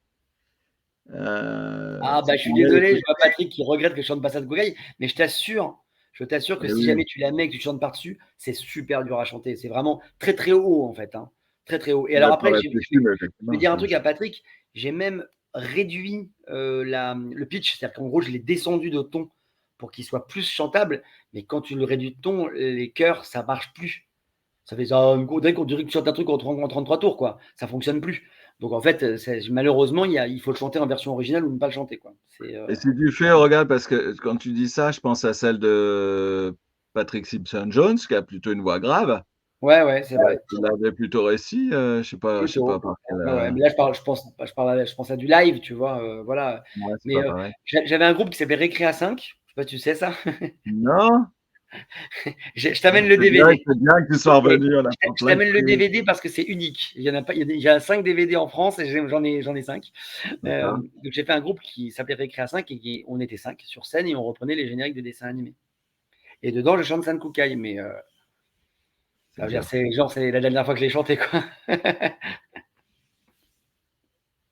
Ah bah C'est je suis génial, désolé, écoute. je vois Patrick qui regrette que je chante pas ça de Gougaï, mais je t'assure que Eh si oui. jamais tu la mets et que tu chantes par-dessus, c'est super dur à chanter. C'est vraiment très très haut en fait, hein. Très très haut. Et On alors a pas après, réfléchi, mais je vais effectivement, dire un c'est truc à Patrick, j'ai même réduit le pitch, c'est-à-dire qu'en gros, je l'ai descendu de ton pour qu'il soit plus chantable, mais quand tu le réduis de ton, les chœurs, ça marche plus. Ça fait ça, on dirait que tu chantes un truc en 33 tours, quoi. Ça fonctionne plus. Donc en fait, malheureusement, il faut le chanter en version originale ou ne pas le chanter, quoi. et si tu fais, regarde, parce que quand tu dis ça, je pense à celle de Patrick Simpson-Jones, qui a plutôt une voix grave. Ouais, ouais, c'est vrai. Il avait plutôt réussi, je sais pas Plutôt. par quel, Ouais, ouais. Mais là, je pense à du live, tu vois, voilà. ouais, c'est Mais pas pareil. j'avais un groupe qui s'appelait Récré à 5. Je sais pas si tu sais ça. Non? Je t'amène le DVD. C'est bien que tu sois Et revenu, on a fait je plein de t'amène le trucs. DVD parce que c'est unique. Il y en a pas, il y a 5 DVD en France et j'en ai 5. D'accord. Donc j'ai fait un groupe qui s'appelait Récré à 5 et on était 5 sur scène et on reprenait les génériques de dessins animés. Et dedans, je chante San Kukai, mais ça C'est veut dire, dur. c'est la dernière fois que je l'ai chanté, quoi.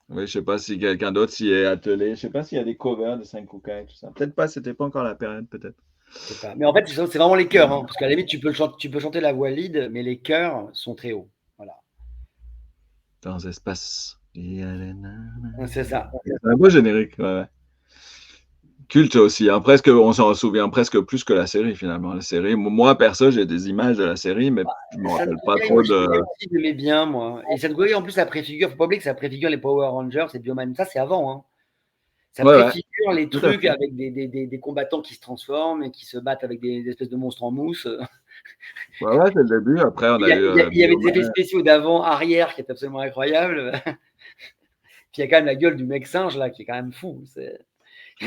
Oui, je sais pas si quelqu'un d'autre s'y est attelé. Je sais pas s'il y a des covers de Sankuka et tout ça. Peut-être pas, c'était pas encore la période, peut-être. Je sais pas. Mais en fait, c'est vraiment les chœurs, hein, parce qu'à la limite, tu peux chanter la voix lead, mais les chœurs sont très hauts. Voilà. Dans l'espace. C'est ça. C'est un beau générique, ouais, ouais. Culte aussi, hein, presque, on s'en souvient presque plus que la série finalement. La série, moi perso, j'ai des images de la série, mais je me San rappelle pas Kukai, trop moi, de. j'aimais bien, moi. Et San Kukai, en plus, ça préfigure, faut pas oublier que ça préfigure les Power Rangers et Bioman. Ça, c'est avant, hein. Ça Ouais, ouais, préfigure les tout à trucs fait. avec des combattants qui se transforment et qui se battent avec des espèces de monstres en mousse. Ouais, ouais, c'est le début. Après, on a eu Il y avait des effets Bioman. spéciaux d'avant, arrière, qui étaient absolument incroyables. Puis il y a quand même la gueule du mec singe, là, qui est quand même fou. Il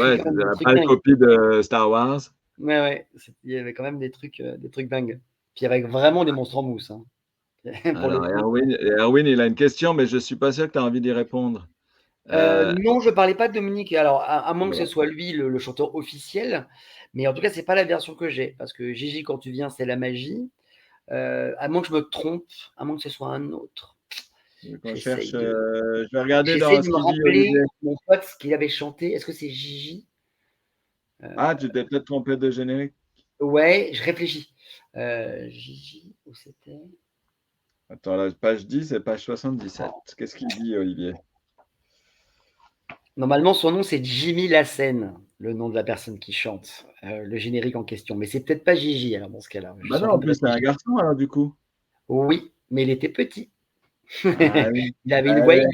y a Ouais, quand c'est même des la trucs pâle dingues. copie de Star Wars. Ouais, ouais. Il y avait quand même des trucs dingues. Puis avec vraiment des monstres en mousse, hein, pour le Alors, coup. Erwin, il a une question, mais je suis pas sûr que tu as envie d'y répondre. Non, je parlais pas de Dominique. Alors, à moins que ce Voilà. soit lui le chanteur officiel, mais en tout cas, c'est pas la version que j'ai, parce que Gigi, quand tu viens, c'est la magie. À moins que je me trompe, à moins que ce soit un autre. On cherche, je vais regarder J'essaie dans de ce me qu'il dit, rappeler Olivier. mon pote ce qu'il avait chanté. Est-ce que c'est Gigi? Ah, tu t'es peut-être trompé de générique. Ouais, je réfléchis. Gigi, où c'était? Attends, la page 10 et page 77. Qu'est-ce qu'il dit, Olivier? Normalement, son nom, c'est Jimmy Lassen, le nom de la personne qui chante le générique en question. Mais c'est peut-être pas Gigi, alors, dans ce cas-là. Je Bah suis en non, train en de plus, c'est un réfléchir. garçon, alors, du coup. Oui, mais il était petit. Ah oui. Il avait une voix Allez,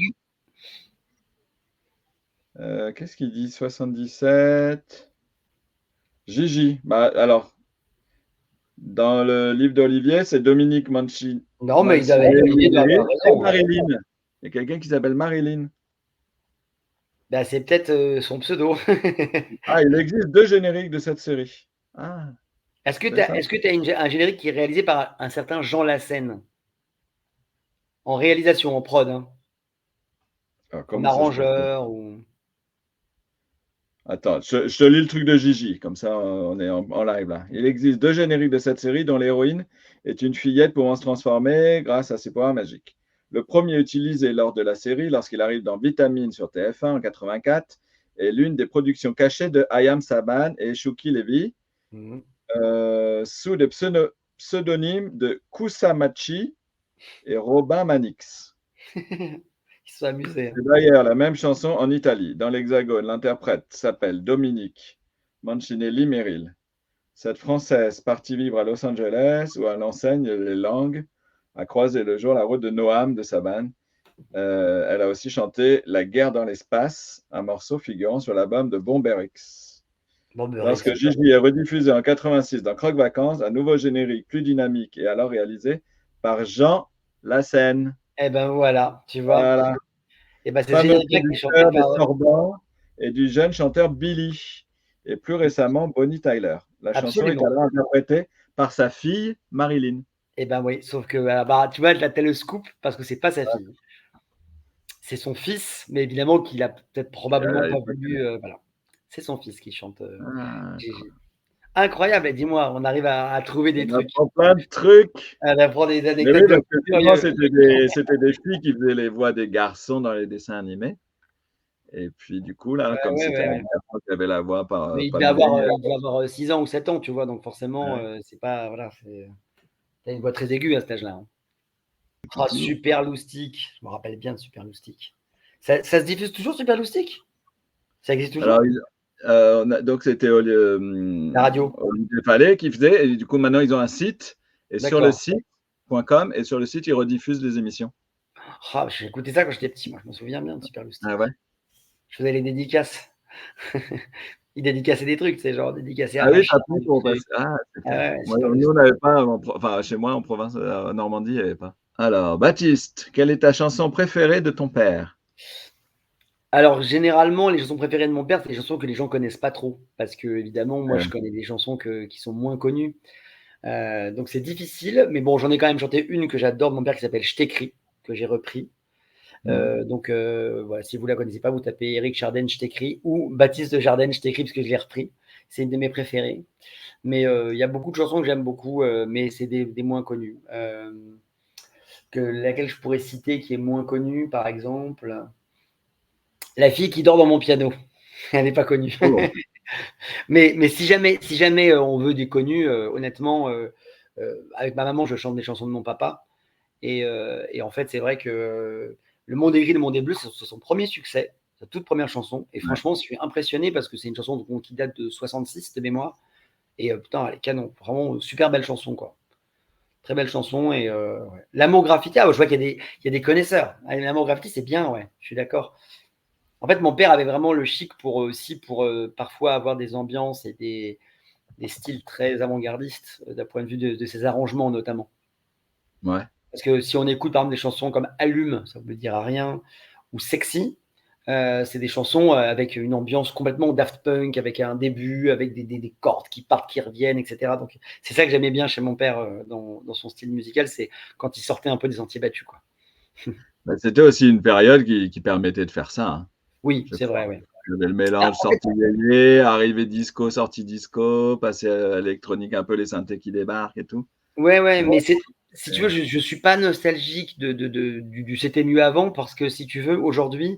aiguë. qu'est-ce qu'il dit? 77. Gigi. Bah, alors, dans le livre d'Olivier, c'est Dominique Non, mais Olivier doit Mancini avoir et raison. Marilyn. Il y a quelqu'un qui s'appelle Marilyn. Bah, c'est peut-être son pseudo. Ah, il existe deux génériques de cette série. Ah, c'est ça. Est-ce que tu as un générique qui est réalisé par un certain Jean Lassen? En réalisation, en prod, hein, Alors, en comment ça se fait? arrangeur ou. Attends, je te lis le truc de Gigi, comme ça on est en live là. Il existe 2 génériques de cette série dont l'héroïne est une fillette pouvant se transformer grâce à ses pouvoirs magiques. Le premier utilisé lors de la série, lorsqu'il arrive dans Vitamine sur TF1 en 84, est l'une des productions cachées de Hayam Saban et Shuki Levy, Mhm. sous des pseudonymes de Kusamachi et Robin Manix. Ils se sont amusés. C'est d'ailleurs la même chanson en Italie. Dans l'Hexagone, l'interprète s'appelle Dominique Mancinelli Merrill. Cette Française partie vivre à Los Angeles où elle enseigne les langues a croisé le jour la route de Noam de Saban. Elle a aussi chanté La guerre dans l'espace, un morceau figurant sur l'album de Bomberix. Bon, ben, Lorsque Gigi est rediffusé en 86 dans Croque Vacances, un nouveau générique plus dynamique est alors réalisé par Jean Lassène. eh ben voilà, tu vois. Voilà. Et ben c'est Fameux générique-là qui est chanté producteur des par. Sorbans et du jeune chanteur Billy, et plus récemment Bonnie Tyler. La chanson est Absolument. alors interprétée par sa fille Marilyn. Eh ben oui, sauf que bah, tu vois, là, t'as le scoop parce que c'est pas sa fille. C'est son fils, mais évidemment qu'il a peut-être probablement pas voulu. Voilà. C'est son fils qui chante Ah, Gigi. Incroyable, et dis-moi, on arrive à trouver des on trucs. apprend plein de trucs. À apprendre des Mais oui, anecdotes parce de que souvent, curieux. c'était des filles qui faisaient les voix des garçons dans les dessins animés. Et puis, du coup, là, comme Ouais, c'était ouais, un ouais. garçon qui avait la voix Mais pas de il devait avoir 6 ans ou 7 ans, tu vois, donc forcément, ouais. c'est pas. Voilà, t'as une voix très aiguë à cet âge-là. Hein. Ah, Super Loustic. Je me rappelle bien de Super Loustic. Ça se diffuse toujours, Super Loustic? Ça existe Alors, toujours? donc, c'était La radio. Olivier Fallet qui faisait. Et du coup, maintenant, ils ont un site. Et sur le D'accord. site.com, et sur le site, ils rediffusent les émissions. Ah, j'ai écouté ça quand j'étais petit, moi, je me souviens bien de Super Ah Loustic. ouais? Je faisais les dédicaces. Ils dédicaçaient des trucs, c'est genre dédicacé à Ah oui, machin, t'as pris des pour trucs. passer. Ah, Ah super. ouais, Moi, Super nous, on Loustic. n'avait pas, enfin, chez moi, en province, en Normandie, il n'y avait pas. Alors, Baptiste, quelle est ta chanson préférée de ton père? Alors, généralement, les chansons préférées de mon père, c'est des chansons que les gens connaissent pas trop. Parce que, évidemment, moi, Euh, je connais des chansons qui sont moins connues. Donc, c'est difficile. Mais bon, j'en ai quand même chanté une que j'adore de mon père qui s'appelle Je t'écris, que j'ai repris. mhm. Donc, voilà, si vous la connaissez pas, vous tapez Éric Chardin, Je t'écris, ou Baptiste Jardin, Je t'écris, parce que je l'ai repris. C'est une de mes préférées. Mais il y a beaucoup de chansons que j'aime beaucoup, mais c'est des moins connues. Laquelle je pourrais citer qui est moins connue, par exemple. La fille qui dort dans mon piano. Elle n'est pas connue. Oh, Mais si jamais on veut des connus, honnêtement, avec ma maman, je chante des chansons de mon papa. Et en fait, c'est vrai que Le Monde est gris, le monde est bleu, c'est son premier succès, sa toute première chanson. Et ouais. franchement, je suis impressionné parce que c'est une chanson qui date de 66 de mémoire. Et putain, elle est canon. Vraiment, super belle chanson, quoi. Très belle chanson. Et ouais. L'amour graffiti, je vois qu'il y a des connaisseurs. L'amour graffiti, c'est bien, ouais, je suis d'accord. En fait, mon père avait vraiment le chic pour parfois avoir des ambiances et des styles très avant-gardistes d'un point de vue de ses arrangements notamment. Ouais. Parce que si on écoute par exemple des chansons comme Allume, ça ne veut dire rien, ou Sexy, c'est des chansons avec une ambiance complètement Daft Punk, avec un début, avec des cordes qui partent, qui reviennent, etc. Donc c'est ça que j'aimais bien chez mon père dans son style musical, c'est quand il sortait un peu des sentiers battus, quoi. Bah, c'était aussi une période qui permettait de faire ça, hein, Oui, je c'est vrai, crois. ouais. Il y avait le Ah, mélange en fait, sortie yéyé, arrivée disco, sortie disco, passé à l'électronique, un peu les synthés qui débarquent et tout. ouais, C'est mais vrai. si tu veux, je suis pas nostalgique du c'était mieux avant parce que si tu veux, aujourd'hui,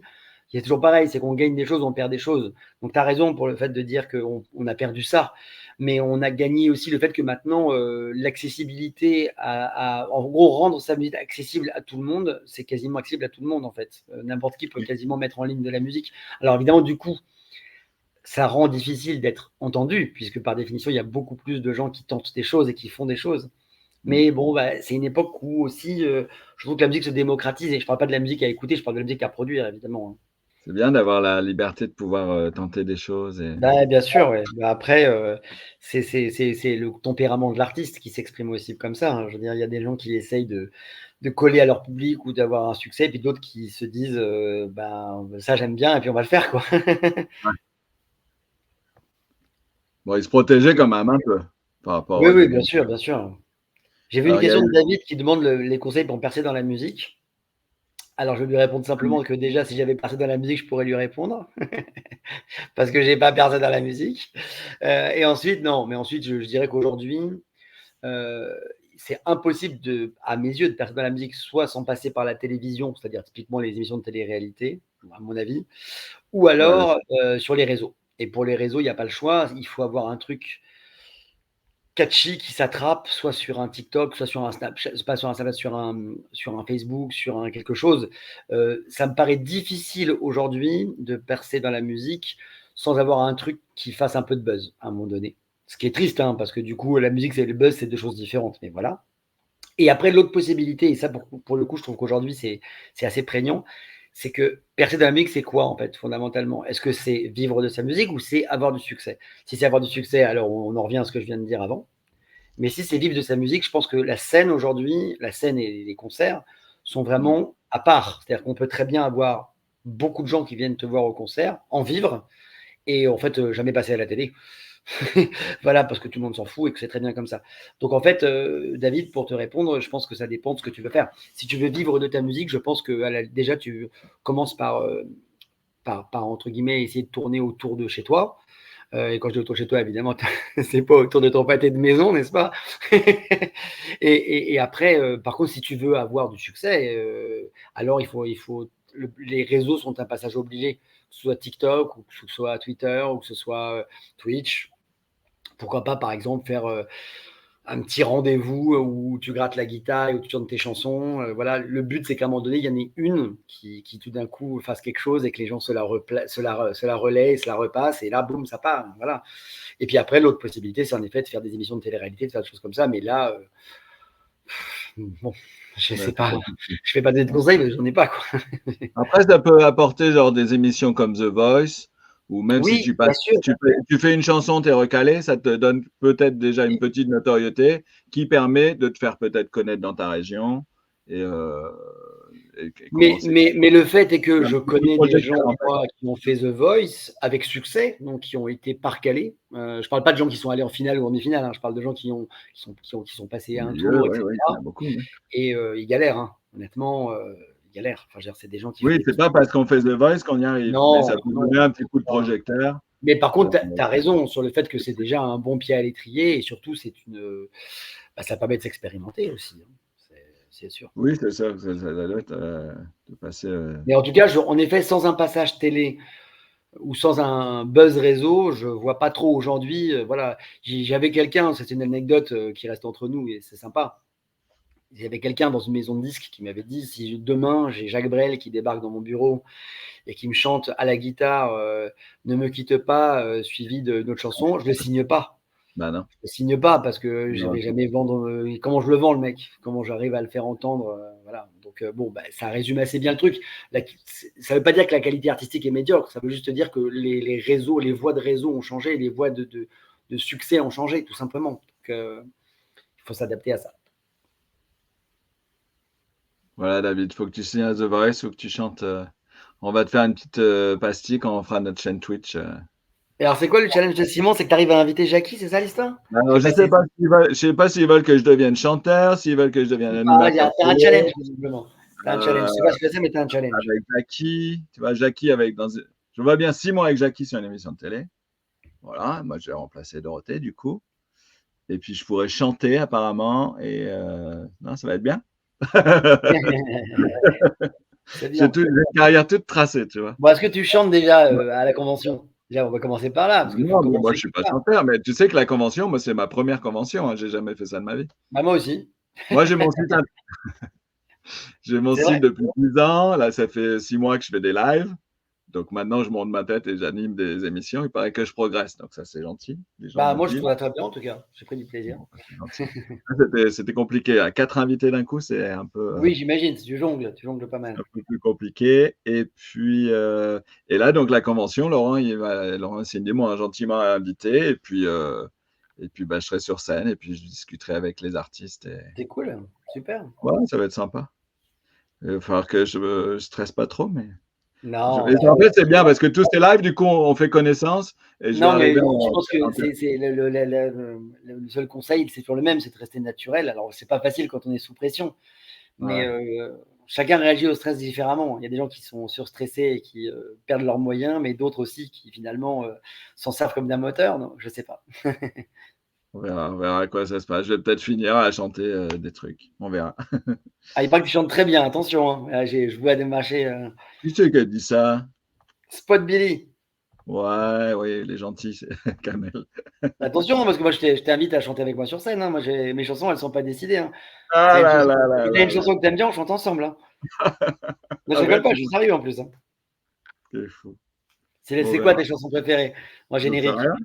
il y a toujours pareil, c'est qu'on gagne des choses, on perd des choses. Donc tu as raison pour le fait de dire qu'on a perdu ça, mais on a gagné aussi le fait que maintenant, l'accessibilité en gros, rendre sa musique accessible à tout le monde, c'est quasiment accessible à tout le monde en fait. N'importe qui peut quasiment mettre en ligne de la musique. Alors évidemment, du coup, ça rend difficile d'être entendu, puisque par définition, il y a beaucoup plus de gens qui tentent des choses et qui font des choses. Mm. Mais bon, bah, c'est une époque où aussi, je trouve que la musique se démocratise. Et je ne parle pas de la musique à écouter, je parle de la musique à produire, évidemment. Hein. C'est bien d'avoir la liberté de pouvoir tenter des choses. Et... Bah, bien sûr, ouais. Bah, après, c'est le tempérament de l'artiste qui s'exprime aussi comme ça. Hein. Je veux dire, il y a des gens qui essayent de coller à leur public ou d'avoir un succès, et puis d'autres qui se disent, ben, ça j'aime bien, et puis on va le faire, quoi. Ouais. Bon, ils se protégeaient quand même un peu par rapport Oui, aux oui, bien début. sûr, bien sûr. J'ai vu une Alors, il y a question de eu. David qui demande les conseils pour percer dans la musique. Alors, je vais lui répondre simplement que déjà, si j'avais percé dans la musique, je pourrais lui répondre. parce que j'ai pas percé dans la musique. Et ensuite, non, mais ensuite, je dirais qu'aujourd'hui, c'est impossible à mes yeux, de percer dans la musique, soit sans passer par la télévision, c'est-à-dire typiquement les émissions de télé-réalité, à mon avis, ou Ouais, alors sur les réseaux. Et pour les réseaux, il n'y a pas le choix, il faut avoir un truc catchy qui s'attrape, soit sur un TikTok, soit sur un Snapchat, pas sur un Snapchat, sur un Facebook, sur un quelque chose. Ça me paraît difficile aujourd'hui de percer dans la musique sans avoir un truc qui fasse un peu de buzz à un moment donné. Ce qui est triste, hein, parce que du coup, la musique et le buzz, c'est deux choses différentes, mais voilà. Et après, l'autre possibilité, et ça, pour le coup, je trouve qu'aujourd'hui, c'est assez prégnant, c'est que percer dans la musique, c'est quoi, en fait, fondamentalement? Est-ce que c'est vivre de sa musique ou c'est avoir du succès? Si c'est avoir du succès, alors on en revient à ce que je viens de dire avant. Mais si c'est vivre de sa musique, je pense que la scène aujourd'hui, la scène et les concerts sont Mm. vraiment à part. C'est-à-dire qu'on peut très bien avoir beaucoup de gens qui viennent te voir au concert, en vivre, et en fait, jamais passer à la télé. Voilà, parce que tout le monde s'en fout et que c'est très bien comme ça. Donc en fait, David, pour te répondre, je pense que ça dépend de ce que tu veux faire. Si tu veux vivre de ta musique, je pense que déjà, tu commences par, entre guillemets, essayer de tourner autour de chez toi. Et quand je dis autour de chez toi, évidemment, c'est pas autour de ton pâté de maison, n'est-ce pas? Et après, par contre, si tu veux avoir du succès, alors les réseaux sont un passage obligé, que ce soit TikTok, ou que ce soit Twitter, ou que ce soit Twitch. Pourquoi pas, par exemple, faire un petit rendez-vous où tu grattes la guitare et où tu chantes tes chansons. Voilà, le but, c'est qu'à un moment donné, il y en ait une qui tout d'un coup fasse quelque chose et que les gens se la relaient, se la repassent, et là, boum, ça part. Voilà. Et puis après, l'autre possibilité, c'est en effet de faire des émissions de télé-réalité, de faire des choses comme ça. Mais là, bon, je Ouais, sais c'est pas. compliqué. Je fais pas de conseils, mais j'en ai pas, quoi. Après, ça peut apporter genre des émissions comme The Voice, ou même si Oui, tu bien passes, sûr. tu fais une chanson, t'es recalé, ça te donne peut-être déjà une petite notoriété qui permet de te faire peut-être connaître dans ta région et, et Mais, commencer. mais, mais le fait est que C'est un je petit coup de connais des projecteur, gens, en fait. moi, qui ont fait The Voice avec succès, donc qui ont été parcalés. Je parle pas de gens qui sont allés en finale ou en demi-finale, hein, je parle de gens qui sont passés à un Milieu, tour, ouais, ouais, il y en etc. a beaucoup. Ouais. Et ils galèrent, hein. Honnêtement, ils galèrent. Enfin, je veux dire, c'est des gens qui Oui, font. c'est pas parce qu'on fait The Voice qu'on y arrive, mais Non, ça peut non. donner un petit coup de projecteur. Mais par Sur- contre, tu as raison sur le fait que c'est déjà un bon pied à l'étrier, et surtout, ça permet de s'expérimenter aussi, hein. C'est sûr. Oui, c'est ça, ça doit être de passer. Mais en tout cas, en effet, sans un passage télé ou sans un buzz réseau, je vois pas trop aujourd'hui. Voilà, j'avais quelqu'un, c'est une anecdote qui reste entre nous et c'est sympa. Il y avait quelqu'un dans une maison de disques qui m'avait dit, si demain j'ai Jacques Brel qui débarque dans mon bureau et qui me chante à la guitare Ne me quitte pas, suivi d'une autre chanson, je le signe pas. Bah non. Je le signe pas parce que je Non, vais jamais vendre. Comment je le vends, le mec? Comment j'arrive à le faire entendre? Voilà. Donc bon, bah, ça résume assez bien le truc. Ça veut pas dire que la qualité artistique est médiocre. Ça veut juste dire que les réseaux, les voies de réseau ont changé, les voies de succès ont changé, tout simplement. Donc il faut s'adapter à ça. voilà, David, faut que tu signes à The Voice, faut que tu chantes. On va te faire une petite pastille quand on fera notre chaîne Twitch. Et alors, c'est quoi le challenge de Simon? C'est que tu arrives à inviter Jackie, c'est ça l'histoire? Alors, je sais pas s'ils veulent que je devienne chanteur, s'ils veulent que je devienne Ah, animateur t'as un télé, challenge, visiblement. T'as un challenge. Je sais euh, pas ce que c'est, mais t'as un challenge. avec Jackie. Tu vois, Jackie je vois bien 6 mois avec Jackie sur une émission de télé. Voilà, moi je vais remplacer Dorothée du coup. Et puis je pourrais chanter apparemment. Et non, ça va être bien. C'est J'ai bien. une carrière toute tracée, tu vois. Bon, est-ce que tu chantes déjà à la convention? Déjà, on va commencer par là, parce qu'il faut Non, mais moi commencer je suis quelque pas part. chanteur, mais tu sais que la convention, moi c'est ma première convention, hein, j'ai jamais fait ça de ma vie. Bah, moi aussi. Moi j'ai mon C'est site vrai. depuis 10 ans, là ça fait 6 mois que je fais des lives. Donc maintenant je monte ma tête et j'anime des émissions. Il paraît que je progresse, donc ça c'est gentil. Les gens Bah, me le moi, je disent. trouve ça très bien, en tout cas. J'ai pris du plaisir. Bon, c'est gentil. C'était compliqué. 4 invités d'un coup, c'est Oui, j'imagine. Tu jongles pas un mal. peu plus compliqué. Et puis, et là, donc la convention, Laurent Sindé m'a gentiment invité. Et puis bah, je serai sur scène et puis je discuterai avec les artistes. Et C'est cool. Super. voilà, ça va être sympa. Il va falloir que je me stresse pas trop, mais Non, et bah, en fait, c'est bien parce que tous ces lives, du coup, on fait connaissance et je vais non, mais arriver je en, pense que en- c'est le seul conseil, c'est toujours le même, c'est de rester naturel. Alors, c'est pas facile quand on est sous pression, mais ouais. chacun réagit au stress différemment. Il y a des gens qui sont surstressés et qui perdent leurs moyens, mais d'autres aussi qui finalement s'en servent comme d'un moteur. Non, je sais pas. On verra à quoi ça se passe. Je vais peut-être finir à chanter des trucs. On verra. Ah, il paraît que tu chantes très bien, attention. Hein. Là, je vois des marchés. Qui c'est qui a dit ça? Spot Billy. Ouais, oui, il est gentil, c'est Kamel. Attention, hein, parce que moi, je t'invite à chanter avec moi sur scène. Hein. Moi, mes chansons, elles sont pas décidées. Hein. Ah là là Si là t'as là une là. chanson que t'aimes bien, on chante ensemble. Hein. Non, je rigole Arrête, pas, je suis sérieux en plus. Hein. c'est fou. On C'est quoi verra. tes chansons préférées en J'en sais générique? rien.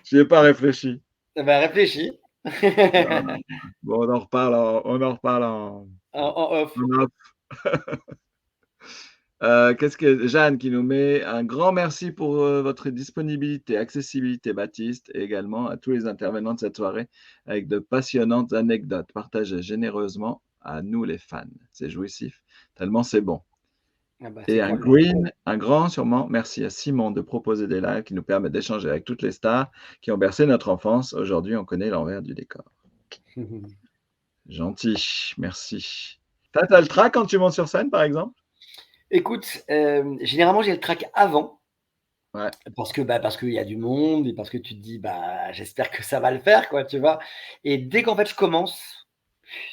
J'y ai pas réfléchi. Bah, réfléchis. Ah, bon, on en reparle En off. en off. Qu'est-ce que Jeanne qui nous met un grand merci pour votre disponibilité, accessibilité, Baptiste, et également à tous les intervenants de cette soirée avec de passionnantes anecdotes partagées généreusement à nous les fans. C'est jouissif, tellement c'est bon. Ah bah, Et c'est un cool. green, un grand sûrement merci à Simon de proposer des lives qui nous permettent d'échanger avec toutes les stars qui ont bercé notre enfance. Aujourd'hui, on connaît l'envers du décor. Gentil, merci. T'as le trac quand tu montes sur scène, par exemple? Écoute, généralement, j'ai le track avant. Ouais. Parce qu'il y a du monde et parce que tu te dis: «Bah, j'espère que ça va le faire», quoi, tu vois? Et dès qu'en fait je commence,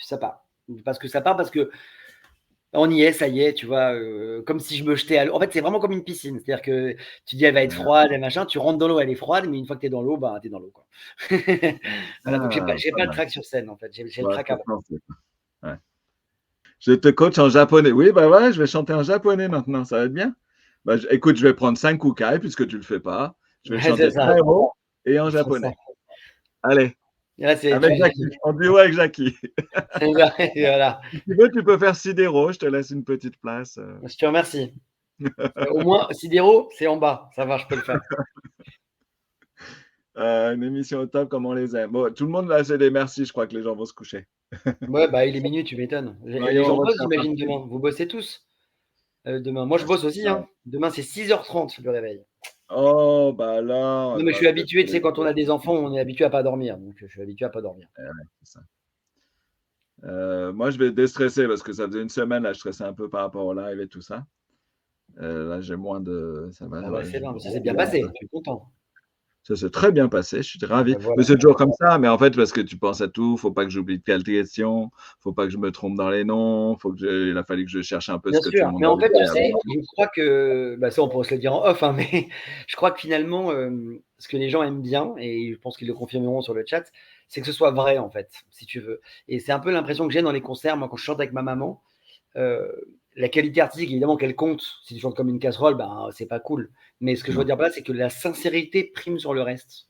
ça part. Parce qu'on y est, ça y est, tu vois? Comme si je me jetais à l'eau. En fait, c'est vraiment comme une piscine. C'est-à-dire que tu dis: «Elle va être froide et machin», tu rentres dans l'eau, elle est froide, mais une fois que tu es dans l'eau, bah, tu es dans l'eau, quoi. Voilà, donc Ah, j'ai pas pas le mal. track sur scène, en fait, j'ai le Ouais, track faut avant. penser. Ouais. Je te coach en japonais. Oui, bah ouais, je vais chanter en japonais maintenant, ça va être bien. Bah, écoute, je vais prendre 5 kukai puisque tu le fais pas. Je vais Ouais, c'est chanter ça, très haut et en c'est ça. japonais. Allez, Et là, c'est avec Jackie, en duo avec Jackie. c'est ça, et voilà. Si tu veux, tu peux faire Sidero, je te laisse une petite place. Je te remercie. Au moins, Sidero, c'est en bas. Ça va, je peux le faire. Une émission au top comme on les aime. Bon, tout le monde là, c'est des merci, je crois que les gens vont se coucher. Ouais, bah, il est minuit, tu m'étonnes. Les Voyons, gens on va se bossent, faire j'imagine, partie. demain. Vous bossez tous demain. Moi, je Ah, c'est bosse aussi. ça. Hein. Demain, c'est 6h30 le réveil. Oh, bah là, on va Non, mais je devoir suis se habitué, tu sais, laisser. quand on a des enfants, on est habitué à pas dormir. Donc, je suis habitué à pas dormir. Ouais, c'est ça. Moi, je vais déstresser parce que ça faisait une semaine, là, je stressais un peu par rapport au live et tout ça. Là, j'ai moins de. Ça va, Ah bah, ouais, c'est je bien, me ça s'est bien retrouve un passé. peu. Je suis content. Ça s'est très bien passé, je suis ravi. Ben Mais voilà. c'est toujours comme ça. Mais en fait, parce que tu penses à tout, faut pas que j'oublie de quelle question, faut pas que je me trompe dans les noms, il a fallu que je cherche un peu Bien ce que tout sûr. le monde Mais en avait fait, fait tu sais, avant. je crois que, bah, ça, on pourrait se le dire en off, hein, mais je crois que finalement, ce que les gens aiment bien, et je pense qu'ils le confirmeront sur le chat, c'est que ce soit vrai, en fait, si tu veux. Et c'est un peu l'impression que j'ai dans les concerts, moi, quand je chante avec ma maman. La qualité artistique, évidemment qu'elle compte. Si tu chantes comme une casserole, ben, c'est pas cool. Mais ce que je veux Non. dire par là, c'est que la sincérité prime sur le reste.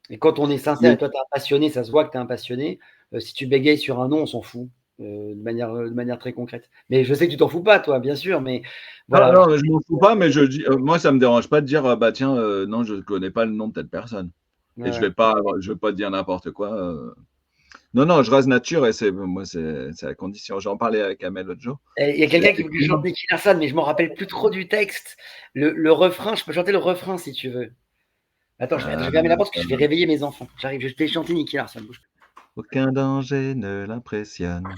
Et quand on est sincère, Oui. et toi, tu es un passionné, ça se voit que tu es un passionné. Si tu bégayes sur un nom, on s'en fout, de manière très concrète. Mais je sais que tu t'en fous pas, toi, bien sûr, mais Non, voilà. non, je m'en fous pas, mais je dis, moi, ça me dérange pas de dire, bah tiens, non, je connais pas le nom de telle personne. Et Ouais. je vais pas dire n'importe quoi. Non, non, je rase nature et c'est la condition. J'en parlais avec Amel l'autre jour. Il y a Et quelqu'un qui veut que je chante effectivement, Nicky Larson, mais je m'en rappelle plus trop du texte. Le refrain, je peux chanter le refrain si tu veux. Attends, je vais fermer la porte parce que je vais réveiller mes enfants. J'arrive, je vais chanter Nicky Larson. Bouge. aucun danger ne l'impressionne.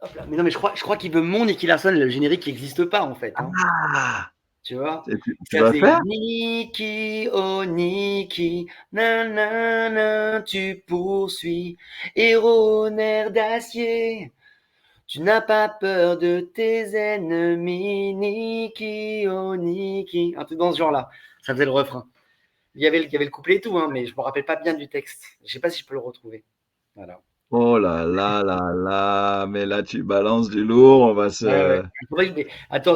Hop là. Mais non, mais je crois qu'il veut mon Nicky Larson, le générique qui n'existe pas en fait. Hein. Ah! Tu vois? Et tu Ça vas le faisait faire? Niki, oh Niki, nanana, tu poursuis, héros nerf d'acier. Tu n'as pas peur de tes ennemis, Niki, oh Niki. Un truc dans ce genre-là. Ça faisait le refrain. Il y avait le couplet et tout, hein, mais je me rappelle pas bien du texte. Je sais pas si je peux le retrouver. Voilà. Oh là là là là, mais là tu balances du lourd, on va Ouais, se. ouais. Mais attends,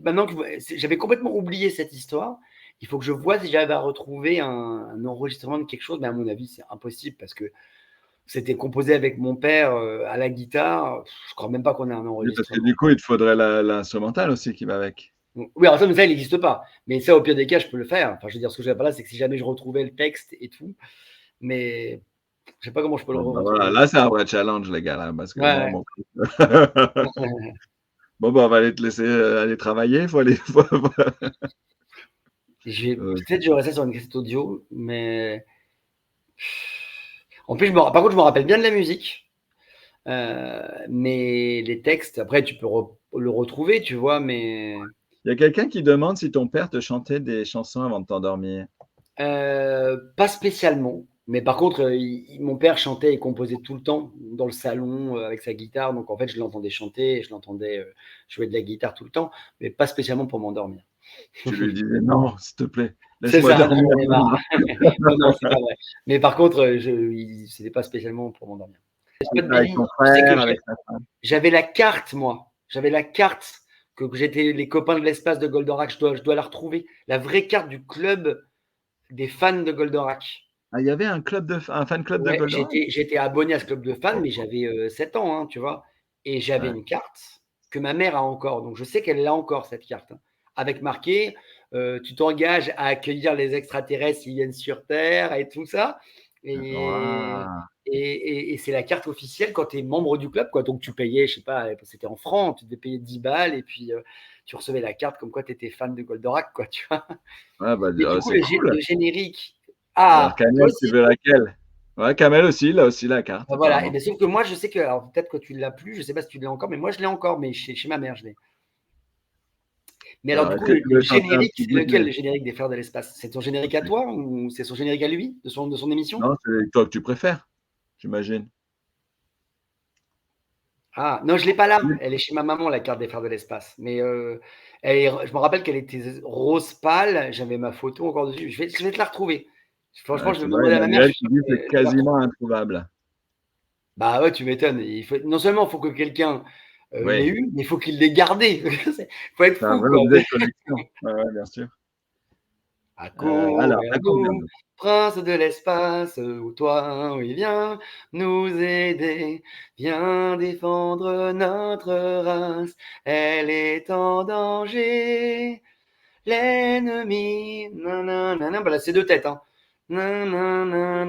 maintenant que j'avais complètement oublié cette histoire, il faut que je vois si j'arrive à retrouver un enregistrement de quelque chose, mais à mon avis, c'est impossible parce que c'était composé avec mon père à la guitare. Je crois même pas qu'on ait un Oui, parce que enregistrement. du coup, il te faudrait l'instrumental aussi qui va avec. Oui, alors ça, mais ça, il n'existe pas. Mais ça, au pire des cas, je peux le faire. Enfin, je veux dire, ce que je veux dire par là, c'est que si jamais je retrouvais le texte et tout, mais je sais pas comment je peux le Bon, bah voilà, retrouver. là c'est un vrai challenge, les gars, là, parce que moi, Ouais, mon. Bon, bah on va aller te laisser aller travailler, il faut aller. Peut-être que j'aurais ça sur une cassette audio, mais En plus, par contre, je me rappelle bien de la musique. Mais les textes, après, tu peux le retrouver, tu vois, mais Il y a quelqu'un qui demande si ton père te chantait des chansons avant de t'endormir. pas spécialement. Mais par contre, mon père chantait et composait tout le temps dans le salon avec sa guitare. Donc en fait, je l'entendais chanter, je l'entendais jouer de la guitare tout le temps, mais pas spécialement pour m'endormir. Tu lui disais non, s'il te plaît, C'est laisse-moi ça, dormir. j'en ai marre. Non, non, c'est pas vrai. Mais par contre, c'était pas spécialement pour m'endormir. Avec ton Tu sais que frère, avec ta femme. j'avais la carte, moi. J'avais la carte que j'étais les copains de l'espace de Goldorak. Je dois la retrouver. La vraie carte du club des fans de Goldorak. Ah, il y avait un fan club de Ouais, Goldorak? j'étais abonné à ce club de fans, Oh, mais j'avais 7 ans, hein, tu vois. Et j'avais ouais. une carte que ma mère a encore. Donc je sais qu'elle l'a encore, cette carte. Hein, avec marqué tu t'engages à accueillir les extraterrestres qui viennent sur Terre et tout ça. Et, Waouh! et c'est la carte officielle quand tu es membre du club. Quoi. Donc tu payais, je sais pas, c'était en francs, tu devais payer 10 balles et puis tu recevais la carte comme quoi tu étais fan de Goldorak. Quoi, tu vois. Ouais, bah, Mais du coup, c'est cool. le générique. Alors, Ah, toi Kamel, tu aussi. veux laquelle? Ouais, Kamel aussi, il a aussi la carte, Ben voilà, et apparemment. bien sauf que moi, je sais que, alors peut-être que tu ne l'as plus, je ne sais pas si tu l'as encore, mais moi, je l'ai encore, mais chez ma mère, je l'ai. Mais alors, Alors, du est-ce coup, que tu le veux chanter un générique, petit c'est bout lequel, de... le générique des Frères de l'Espace? C'est son générique à toi ou c'est son générique à lui, de son émission? Non, c'est toi que tu préfères, j'imagine. Ah, non, je ne l'ai pas là. Oui. Elle est chez ma maman, la carte des Frères de l'Espace. Mais je me rappelle qu'elle était rose pâle, j'avais ma photo encore dessus. Je vais te la retrouver. Franchement, Ouais, je vais tu vois, il demander y à en ma a mère, je Gaël suis qui sûr dit que c'est qu'elle va quasiment retrouver. introuvable. Bah ouais, tu m'étonnes. Non seulement il faut que quelqu'un l'ait Oui, eu, mais il faut qu'il l'ait gardé. Il faut être c'est un fou, vrai quoi. objet de collection. Ouais, ouais, bien sûr. Alors, à combien Accourez-nous, prince de l'espace, ô toi, oui, viens nous aider, viens défendre notre race, elle est en danger. L'ennemi, nanana, bah là c'est deux têtes, hein. Nanana,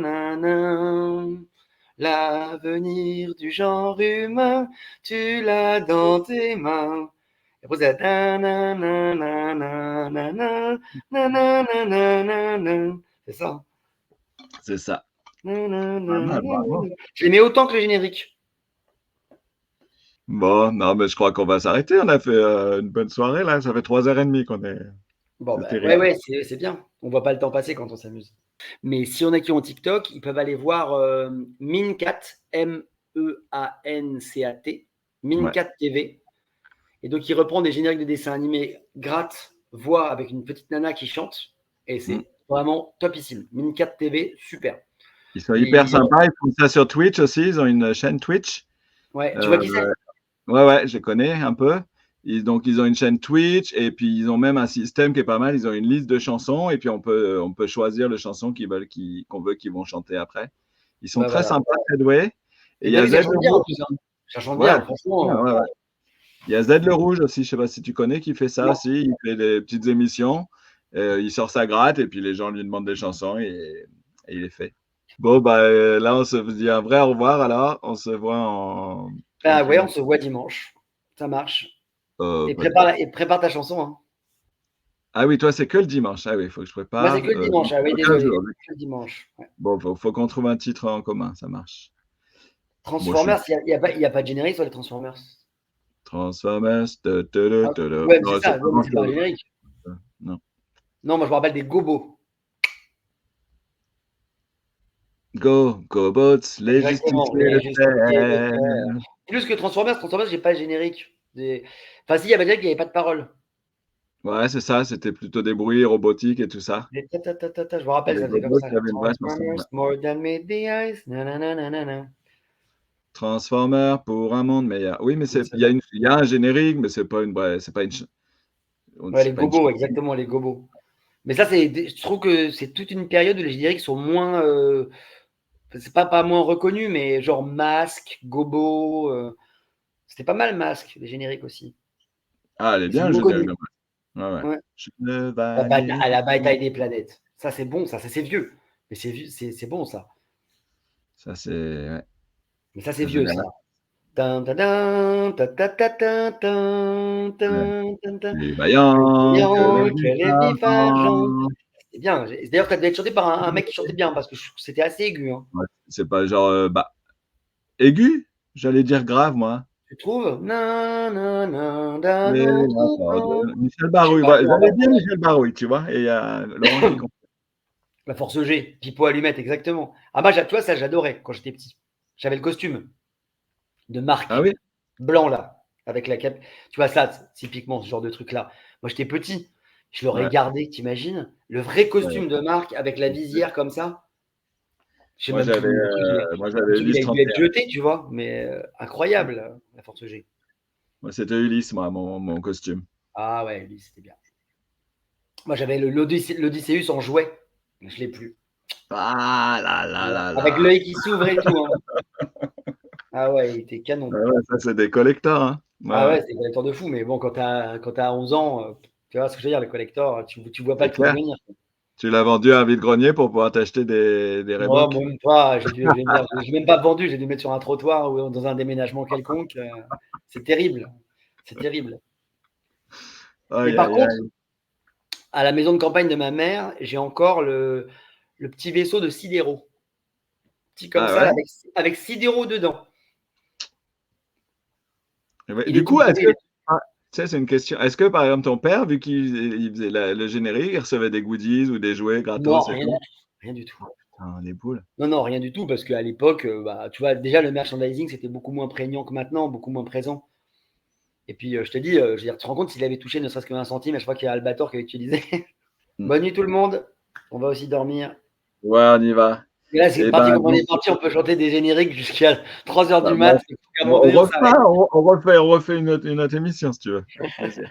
l'avenir du genre humain, tu l'as dans tes mains. Et après, c'est c'est ça. Hein. C'est ça. Pas mal, bravo. Je l'aimais autant que le générique. Bon, non, mais je crois qu'on va s'arrêter. On a fait une bonne soirée, là. Ça fait 3h30 qu'on est... Bon, C'était bah, ouais, rigolo. ouais, c'est bien. On voit pas le temps passer quand on s'amuse. Mais si on a qui ont TikTok, ils peuvent aller voir Mincat, Meancat, Ouais. Mincat TV. Et donc, il reprend des génériques de dessins animés gratte, voix avec une petite nana qui chante. Et Mm. c'est vraiment topissime. Mincat TV, super. Ils sont hyper Et, sympas. Ils font ça sur Twitch aussi. Ils ont une chaîne Twitch. ouais, tu vois Euh, qui c'est? ouais, ouais, je connais un peu. Donc, ils ont une chaîne Twitch et puis ils ont même un système qui est pas mal. Ils ont une liste de chansons et puis on peut choisir les chansons qu'on veut qu'ils vont chanter après. Ils sont Bah très voilà. sympas, très doués. Et Et il y t'as a vu, ça Z chante le bien Rouge. en plus. Hein. Ça chante Ouais, bien, franchement. ouais, ouais. Il y a Z le Rouge aussi, je sais pas si tu connais, qui fait ça Non. aussi. Il fait des petites émissions. Il sort sa gratte et puis les gens lui demandent des chansons et il les fait. Bon, bah, là, on se dit un vrai au revoir alors. On se voit en Ah ouais, on tranquille. se voit dimanche. Ça marche. Pas de bol. Et prépare ta chanson. Hein. Ah oui, toi, c'est que le dimanche. Ah oui, il faut que je Moi, c'est prépare. que le dimanche. Ah oui, Dans 15 désolé. jours. Que le dimanche. Ouais. Bon, faut qu'on trouve un titre en commun, ça marche. Bon, je suis Transformers, il y a pas de générique sur les Transformers. Transformers. Ah, ouais, mais c'est Non, c'est ça. pas Ouais, mais c'est pas un grand-chose. générique. Non. Non, moi, je me rappelle des Gobos. Go, go bots, les Exactement. justiciers Les de justiciers de terre. terre. Plus que Transformers, j'ai pas le générique. Enfin, si, il y avait déjà qu'il n'y avait pas de parole. Ouais, c'est ça, c'était plutôt des bruits robotiques et tout ça. Je me rappelle, Les ça faisait comme robots, ça. il y avait une vraie chanson. Transformers, Ouais. more than meet the eyes. Nanana. Transformers pour un monde meilleur. Oui, mais Ouais, c'est ça. il y a un générique, mais c'est pas une Ouais, les c'est pas une Gobos, chanson. exactement, les Gobos. Mais ça, je trouve que c'est toute une période où les génériques sont moins. C'est pas moins reconnu, mais genre Masque, Gobo. C'était pas mal Masque, les génériques aussi. Ah, elle est Mais c'est bien le moins générique. connu. Ouais, ouais. Ouais. Chevalier. À la bataille des planètes. Ça, c'est bon, ça c'est vieux. Mais c'est bon, ça. Ça, c'est ouais, Mais ça, c'est c'est vieux, génial. ça. Tin, tin, tin, ta, ta, ta, ta, tin, Ouais. tin, tin, tin. Plus Plus vaillant que brillant le que les vifs argent. vivant. C'est bien. D'ailleurs, ça devait être chanté par un mec qui chantait bien parce que c'était assez aigu. Hein. Ouais, c'est pas genre aigu, j'allais dire grave, moi. Tu trouves? Nan, nan, nan, d'un Mais autre temps. Michel Je sais Barouille, pas, voilà, je me j'allais rappelle dire pas. Michel Barouille, tu vois, et il y a Laurent qui comprend. La force G, Pipo allumette, exactement. Ah bah, tu vois, ça, j'adorais quand j'étais petit. J'avais le costume de Ah Marc, oui? blanc là, avec la cape. Tu vois ça, typiquement, ce genre de truc-là. Moi, j'étais petit, je l'aurais Ouais, gardé, t'imagines? Le vrai ouais. costume de Marc avec la visière comme ça. Je sais Moi même plus, j'avais le truc, moi le j'avais truc, il Ulysse a dû être 31. jeté, tu vois, mais incroyable, la force G. Moi c'était Ulysse, moi, mon costume. Ah ouais, lui, c'était bien. Moi, j'avais l'Odysseus en jouet, mais je l'ai plus. Ah là là Voilà. là Avec là. l'œil qui s'ouvre et tout, hein. Ah ouais, il était Ah canon. ouais, ça c'est des collecteurs, hein. Ah Ouais, ouais, ouais, c'est des collecteurs de fou, mais bon, quand t'as 11 ans, tu vois ce que je veux dire, les collecteurs, tu vois pas c'est le truc clair. venir. Tu l'as vendu à un vide-grenier pour pouvoir t'acheter des Moi, Reebok? même pas, je vais me dire, j'ai même pas vendu, j'ai dû mettre sur un trottoir ou dans un déménagement quelconque. C'est terrible, c'est terrible. Mais Aïe par aïe contre, aïe. à la maison de campagne de ma mère, j'ai encore le petit vaisseau de Sidéro. Petit comme Ah ça, ouais? avec Sidéro dedans. Eh ben, Il du est tout coup, est-ce pourri. que tu sais, c'est une question. Est-ce que par exemple ton père, vu qu'il faisait le générique, il recevait des goodies ou des jouets Non, gratos et rien du tout? tout. Rien du tout. Putain, les boules. Non, non, rien du tout, parce qu'à l'époque, bah, tu vois, déjà le merchandising, c'était beaucoup moins prégnant que maintenant, beaucoup moins présent. Et puis, je te dis, je veux dire, tu te rends compte s'il avait touché ne serait-ce qu'un centime, à chaque fois qu'il y a Albator qui avait utilisé. Hmm. Bonne nuit tout le monde, on va aussi dormir. Ouais, on y va. Et là, c'est Et parti, ben, comme on est parti, on peut chanter des génériques jusqu'à 3 heures bah, du bah, mat. C'est qu'à un moment donné, on s'arrête. on refait une autre émission si tu veux. Avec plaisir.